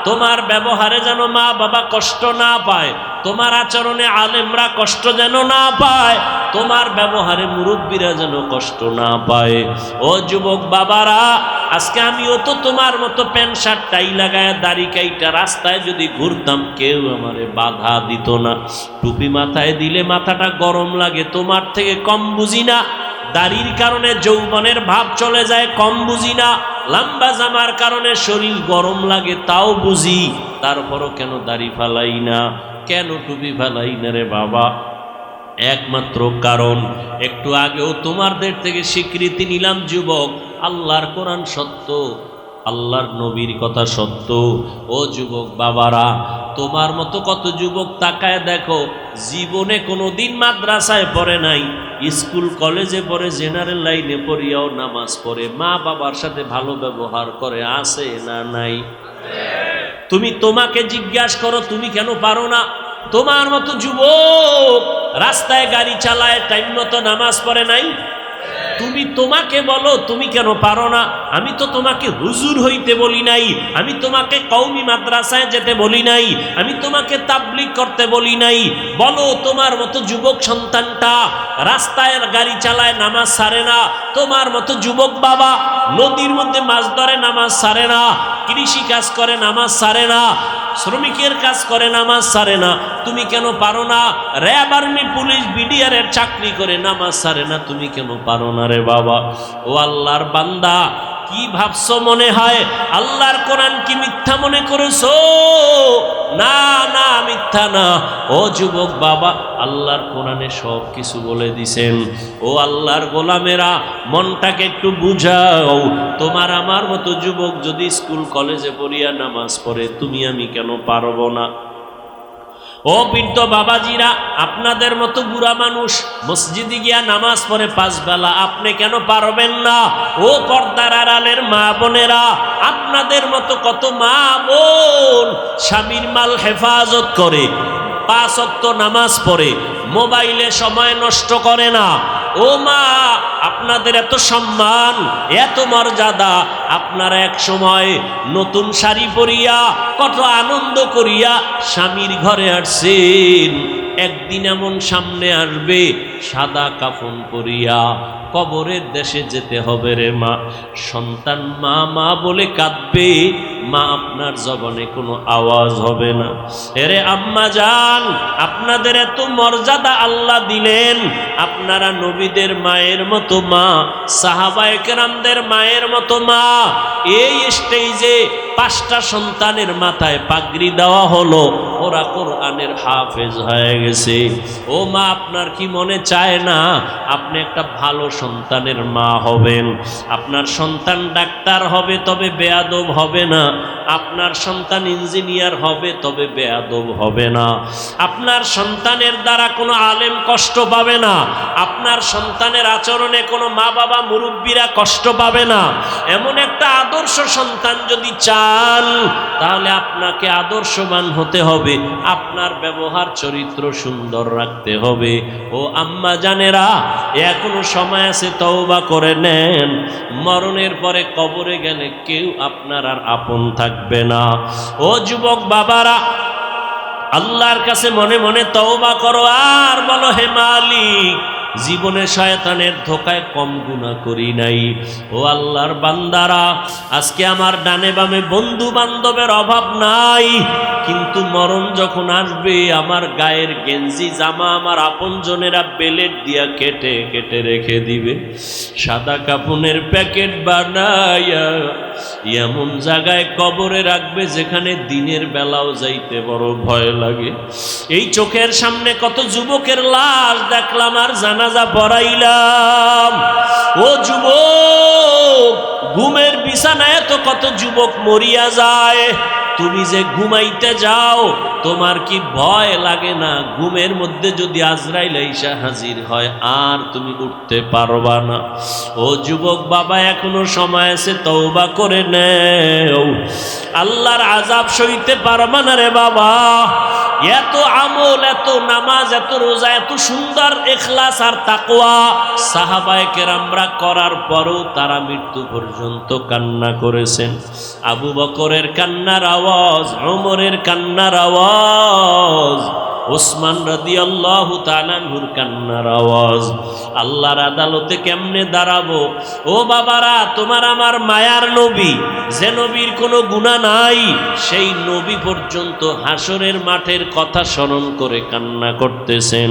তোমার ব্যবহারে যেন মা বাবা কষ্ট না পায়, তোমার আচরণে আলেমরা কষ্ট যেন না পায়, তোমার ব্যবহারে মুরব্বীরা যেন কষ্ট না পায়। ও যুবক বাবারা, আজকে আমিও তো তোমার মতো প্যান্ট শার্ট টাই লাগায় দাড়ি কাইটা রাস্তায় যদি ঘুরতাম, কেউ আমারে বাধা দিত না। টুপি মাথায় দিলে মাথাটা গরম লাগে, তোমার থেকে কম বুঝি না। দাড়ির কারণে যৌবনের ভাব চলে যায়, কম বুঝি না। লম্বা জামার কারণে শরীর গরম লাগে, তাও বুঝি। তারপরও কেন দাড়ি ফালাই না, কেন টুপি ফালাই না রে বাবা? একমাত্র কারণ, একটু আগেও তোমাদের থেকে স্বীকৃতি নিলাম যুবক, আল্লাহর কোরআন সত্য, আল্লাহর নবীর কথা সত্য। ও যুবক বাবারা, তোমার মতো কত যুবক তাকায় দেখো, জীবনে কোনোদিন মাদ্রাসায় পড়ে নাই, স্কুল কলেজে পড়ে, জেনারেল লাইনে পড়িয়াও নামাজ পড়ে, মা বাবার সাথে ভালো ব্যবহার করে, আছে না নাই? তুমি তোমাকে জিজ্ঞাসা করো, তুমি কেন পারো না? তোমার মতো যুবক রাস্তায় গাড়ি চালায়, টাইম মতো নামাজ পড়ে নাই। তুমি তোমাকে বলো, তুমি কেন পারো না? আমি তো তোমাকে হুজুর হইতে বলি নাই, আমি তোমাকে কওমি মাদ্রাসায় যেতে বলি নাই, আমি তোমাকে তাবলীগ করতে বলি নাই। বলো, তোমার মতো যুবক সন্তানটা রাস্তায় গাড়ি চালায়, নামাজ ছাড়ে না। তোমার মতো যুবক বাবা নদীর মধ্যে মাছ ধরে, নামাজ ছাড়ে না। কৃষি কাজ করে, নামাজ ছাড়ে না। শ্রমিকের কাজ করে, নামাজ ছাড়ে না। তুমি কেন পারো না? র্যাব, আর্মি, পুলিশ, বিডিআরের চাকরি করে, নামাজ ছাড়ে না। তুমি কেন পারো না রে বাবা? ও আল্লাহর বান্দা, কি ভাবছো মনে হয় আল্লাহর কোরআন কি মিথ্যা মনে করেছো? না না, মিথ্যা না। ও যুবক বাবা, আল্লাহর কোরআনে সব কিছু বলে দিছেন। ও আল্লাহর গোলামেরা, মনটাকে একটু বুঝাও। তোমার আমার মতো যুবক যদি স্কুল কলেজে পড়িয়া নামাজ পড়ে, তুমি আমি কেন পারবো না? ও বৃদ্ধ বাবাজিরা, আপনাদের মতো বুড়া মানুষ মসজিদে গিয়া নামাজ পড়ে 5 বেলা, আপনি কেন পারবেন না? ও পর্দার আড়ালের মা বোনেরা, আপনাদের মতো কত মা বোন স্বামীর মাল হেফাজত করে, 5 ওয়াক্ত নামাজ পড়ে, মোবাইলে সময় নষ্ট করে না। ও মা, আপনাদের এত সম্মান, এত মর্যাদা, আপনারা এক সময় নতুন শাড়ি পরিয়া কত আনন্দ করিয়া স্বামীর ঘরে আসছেন। একদিন এমন সামনে আসবে সাদা কাফন পরিয়া কবরের দেশে যেতে হবে রে মা। সন্তান মা মা বলে কাঁদবে, মা আপনার জবানে কোনো আওয়াজ হবে না। এরে আম্মা জান, আপনাদের এত মর্যাদা আল্লাহ দিলেন, আপনারা নবীদের মায়ের মতো মা, সাহাবায়ে কেরামদের মায়ের মতো মা। এই স্টেজে 5টা সন্তানের মাথায় পাগড়ি দেওয়া হলো, ওরা কোরআনের হাফেজ হয়ে গেছে। ও মা, আপনার কি মনে চায় না আপনি একটা ভালো সন্তানের মা হবেন? আপনার সন্তান ডাক্তার হবে তবে বেয়াদব হবে না, আপনার সন্তান ইঞ্জিনিয়ার হবে তবে বেয়াদব হবে না, আপনার সন্তানের দ্বারা কোনো আলেম কষ্ট পাবে না, আপনার সন্তানের আচরণে কোনো মা বাবা মুরব্বীরা কষ্ট পাবে না। এমন একটা আদর্শ সন্তান যদি চান তাহলে আপনাকে আদর্শবান হতে হবে, আপনার ব্যবহার চরিত্র সুন্দর রাখতে হবে। ও আম্মা জানেরা, এখনো সময় আছে, তওবা করে নেন। মরণের পরে কবরে গেলে কেউ আপনার আর আপন থাকবে না। ও যুবক বাবারা, আল্লাহর কাছে মনে মনে তওবা করো আর বলো, হে মালিক, জীবনে শয়তানের ধোকায় কম গুনাহ করি নাই। ও আল্লাহর বান্দারা, আজকে আমার ডানে বামে বন্ধু বান্ধবের অভাব নাই, কিন্তু মরণ যখন আসবে আমার গায়ের গেঞ্জি জামা আমার আপনজনেরা বেলেট দিয়া কেটে কেটে রেখে দিবে, সাদা কাফনের প্যাকেট বানাইয়া এমন জায়গায় কবরে রাখবে যেখানে দিনের বেলাও যাইতে বড় ভয় লাগে। এই চোখের সামনে কত যুবকের লাশ দেখলাম আর জানাজা পড়াইলাম। ও যুবক, ঘুমের বিছানায় তো কত যুবক মরিয়া যায়, তুমি যে ঘুমাইতে যাও তোমার কি ভয় লাগে না? ঘুমের মধ্যে যদি আজরাইল আইসা হাজির হয় আর তুমি উঠতে পারবা না। ও যুবক বাবা, এখনো সময় আছে, তওবা করে নেও। আল্লাহর আযাব সইতে পারবা না রে বাবা। এত আমল, এত নামাজ, এত রোজা, এত সুন্দর ইখলাস আর তাকওয়া সাহাবায়ে কেরামরা করার পরও তারা মৃত্যু পর্যন্ত কান্না করেছেন। আবু বকরের কান্নার আওয়াজ, ওমরের কান্নার আওয়াজ, ওসমান রাদিয়াল্লাহু তাআলা আনহুর কান্নার আওয়াজ। আল্লাহর আদালতে কেমনে দাঁড়াবো? ও বাবারা, তোমার আমার মায়ার নবী, যে নবীর কোনো গুনাহ নাই, সেই নবী পর্যন্ত হাসরের মাঠের কথা স্মরণ করে কান্না করতেছেন।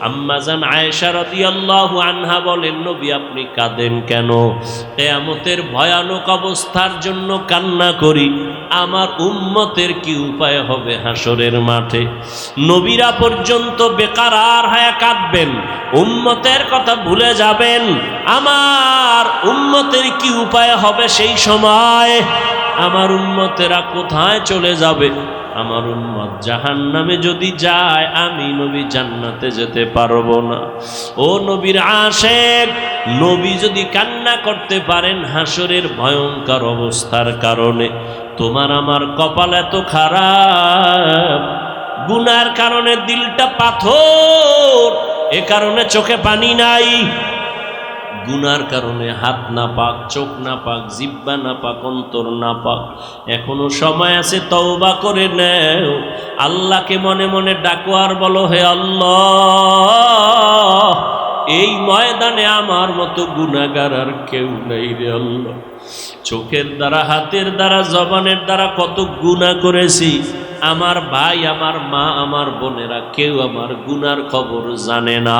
আম্মা জান আয়েশা রাদিয়াল্লাহু আনহা বলেন, নবী আপনি কাঁদেন কেন? কিয়ামতের ভয়ানক অবস্থার জন্য কান্না করি, আমার উম্মতের কি উপায় হবে হাসরের মাঠে? নবীরা পর্যন্ত বেকারার হয়ে কাঁদবেন, উম্মতের কথা ভুলে যাবেন, আমার উম্মতের কি উপায় হবে সেই সময়? আমার উম্মতেরা কোথায় চলে যাবে? আমার উম্মত জাহান্নামে যদি যায়, আমি নবী জান্নাতে যেতে পারবো না। ও নবীর আশেক, নবী যদি কান্না করতে পারেন হাসরের ভয়ঙ্কর অবস্থার কারণে, তোমার আমার কপাল এত খারাপ, গুনার কারণে দিলটা পাথর, এ কারণে চোখে পানি নাই, গুনার কারণে হাত না পাক, চোখ না পাক, জিহ্বা না পাক, অন্তর না পাক। এখনো সময় আছে, তওবা করে নেও। আল্লাহকে মনে মনে ডাকো আর বলো, হে আল্লাহ, এই ময়দানে আমার মতো গুনাহগার আর কেউ নাই রে আল্লাহ। চোখের দ্বারা, হাতের দ্বারা, জবানের দ্বারা কত গুনাহ করেছি, আমার ভাই, আমার মা, আমার বোনেরা কেউ আমার গুনার খবর জানে না।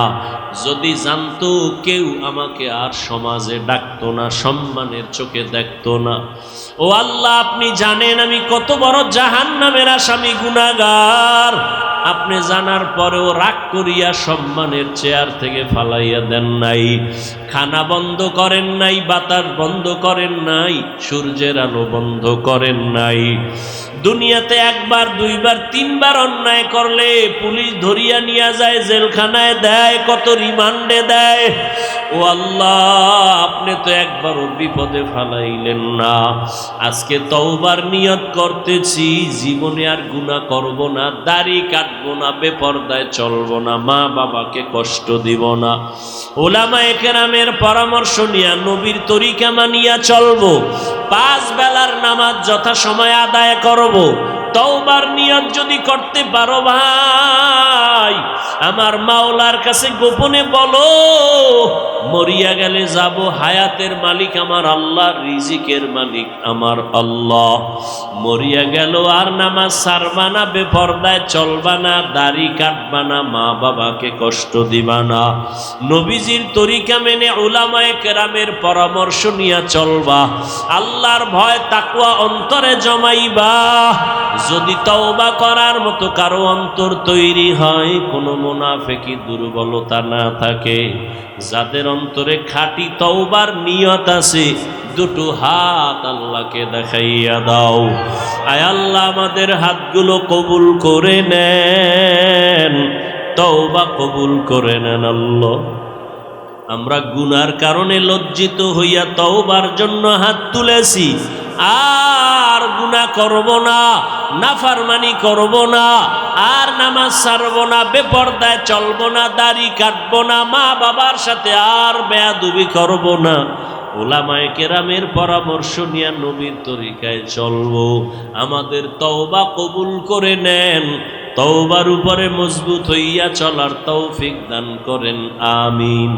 যদি জানতো, কেউ আমাকে আর সমাজে ডাকতো না, সম্মানের চোখে দেখতো না। ও আল্লাহ, আপনি জানেন আমি কত বড় জাহান্নামের আসামি, গুনাহগার। আপনি জানার পরেও রাগ করিয়া সম্মানের চেয়ার থেকে ফালাইয়া দেন নাই, খানা বন্ধ করেন নাই, বাতাস বন্ধ করেন নাই, সূর্যের আলো বন্ধ করেন নাই। দুনিয়াতে একবার, দুইবার, তিনবার অন্যায় করলে পুলিশ ধরিয়া নিয়ে যায়, জেলখানায় দেয়, কত রিমান্ডে দেয়। ও আল্লাহ, আপনি তো একবারও বিপদে ফালাইলেন না। আজকে তওবার নিয়ত করতেছি, জীবনে আর গুনাহ করব না, দাড়ি কাটবো না, বেপরদায় চলবো না, মা বাবাকে কষ্ট দিব না, উলামায়ে কেরামের পরামর্শ নিয়া নবীর তরিকা মানিয়া চলবো, 5 বেলার নামাজ যথাসময়ে আদায় করব, তওবার নিয়ত যদি করতে পারো ভাই, আমার মাওলার কাছে গোপনে বলো, মরিয়া গেলে যাব, হায়াতের মালিক আমার আল্লাহ, রিজিকের মালিক আমার আল্লাহ। মরিয়া গেল আর নামাজ ছাড়বা না, বেপরদায় চলবা না, দাড়ি কাটবা না, মা বাবাকে কষ্ট দিবা না, নবীজির তরিকা মেনে উলামায়ে কেরামের পরামর্শ নিয়ে চলবা, আল্লাহর ভয় তাকওয়া অন্তরে জমাইবা। যদি তওবা করার মতো কারো অন্তর তৈরি হয়, কোনো মুনাফিকি দুর্বলতা না থাকে, যাদের অন্তরে খাঁটি তওবার নিয়ত আছে, দুটো হাত আল্লাহকে দেখাইয়া দাও। আয় আল্লাহ, আমাদের হাতগুলো কবুল করে নেন, তওবা কবুল করে নেন আল্লাহ। আমরা গুনার কারণে লজ্জিত হইয়া তওবার জন্য হাত তুলেছি, আর গুনাহ করব না, নাফরমানি করব না, আর নামাজ ছাড়ব না, বেপরদায় চলব না, দাড়ি কাটব না, মা বাবার সাথে আর বেয়াদবি করব না, উলামায়ে কেরামের পরামর্শ নিয়ে নবীর তরিকায় চলবো। আমাদের তওবা কবুল করে নেন, তওবার উপরে মজবুত হইয়া চলার তৌফিক দান করেন, আমিন।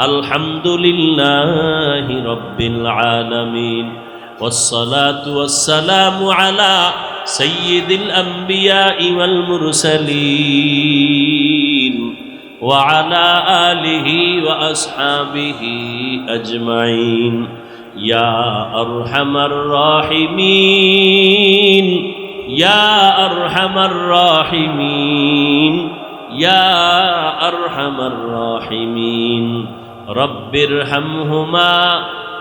আলহামদুলিল্লাহি রাব্বিল আলামিন, والصلاة والسلام على سيد الأنبياء والمرسلين وعلى آله وأصحابه أجمعين يا أرحم الراحمين يا أرحم الراحمين يا أرحم الراحمين رب ارحمهما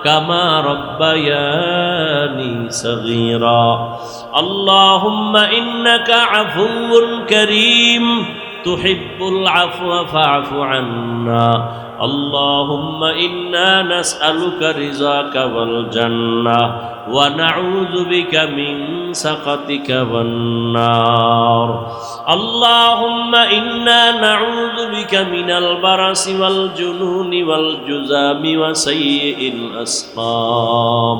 كما ربياني صغيرا اللهم إنك عفو كريم تحب العفو فاعف عنا اللهم إنا نسألك رضاك والجنة ونعوذ بك من سخطك والنار اللهم إنا نعوذ بك من البرص والجنون والجذام وسيء الأسقام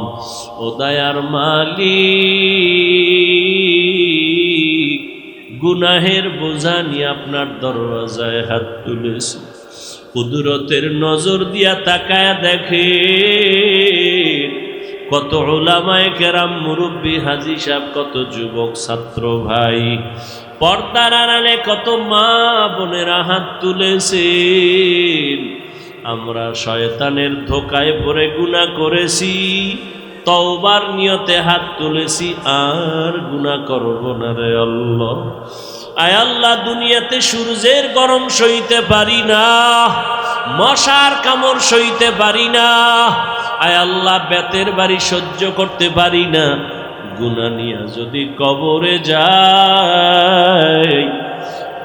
وديار মালিক গুনাহের বোঝা নিয়ে আপনার দরওয়াজায় হাত তুলেছি কুদরতের নজর দিয়া তাকায় দেখে কত উলামায়ে কেরাম মুরব্বী হাজী সাহেব কত যুবক ছাত্র ভাই পর্দার আড়ালে কত মা বোনেরা হাত তুলেছেন আমরা শয়তানের ধোকায় পড়ে গুনাহ করেছি তওবার নিয়তে হাত তুলেছি আর গুনাহ করব না রে আল্লাহ আয় আল্লাহ দুনিয়াতে সূর্যের গরম সইতে পারি না মশার কামড় সইতে পারি না আয় আল্লাহ বেতের বাড়ি সহ্য করতে পারি না গুনাহ নিয়ে যদি কবরে যাই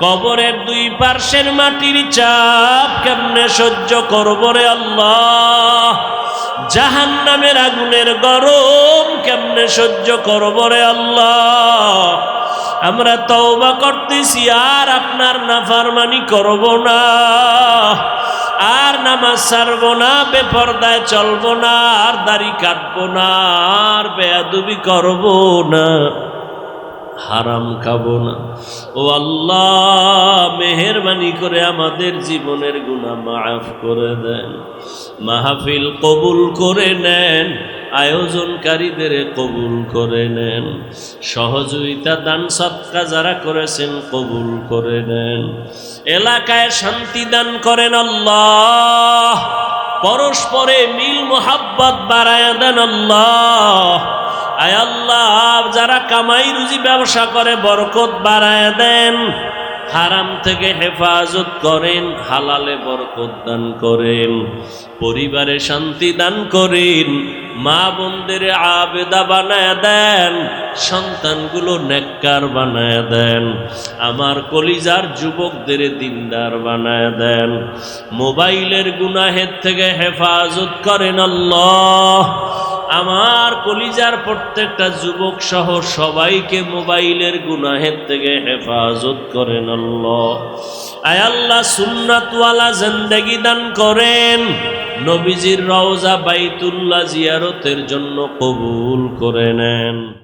কবরের দুই পার্শ্বের মাটির চাপ কেমনে সহ্য করব রে আল্লাহ জাহান্নামের আগুনের গরম কেমনে সহ্য করব রে আল্লাহ আমরা তওবা করতেছি আর আপনার নাফরমানি করব না আর নামাজ ছাড়ব না বেপরদায় চলব না আর দাড়ি কাটব না আর বেয়াদবি করব না হারাম খাবো না ও আল্লাহ মেহেরবানি করে আমাদের জীবনের গুনাহ মাফ করে দেন মাহফিল কবুল করে নেন আয়োজনকারীদের কবুল করে নেন সহযোগিতা দান সদকা যারা করেছেন কবুল করে নেন এলাকায় শান্তি দান করেন আল্লাহ পরস্পরে মিল মোহাব্বত বাড়ায়া দেন আল্লাহ আয় আল্লাহ যারা কামাই রুজি ব্যবসা করে বরকত বাড়ায়া দেন হারাম থেকে হেফাজত করেন হালালে বরকত দান করেন পরিবারে শান্তি দান করেন মা বোনদের আবেদা বানায় দেন সন্তানগুলো নেককার বানায় দেন আমার কলিজার যুবকদের দিনদার বানায় দেন মোবাইলের গুনাহের থেকে হেফাজত করেন আল্লাহ আমার কলিজার প্রত্যেকটা যুবক সহ সবাইকে মোবাইলের গুনাহের থেকে হেফাজত করেন আল্লাহ আয় আল্লাহ সুন্নাতওয়ালা জিন্দেগি দান করেন নবীজির রওজা বাইতুল্লাহ জিয়ারতের জন্য কবুল করে নেন।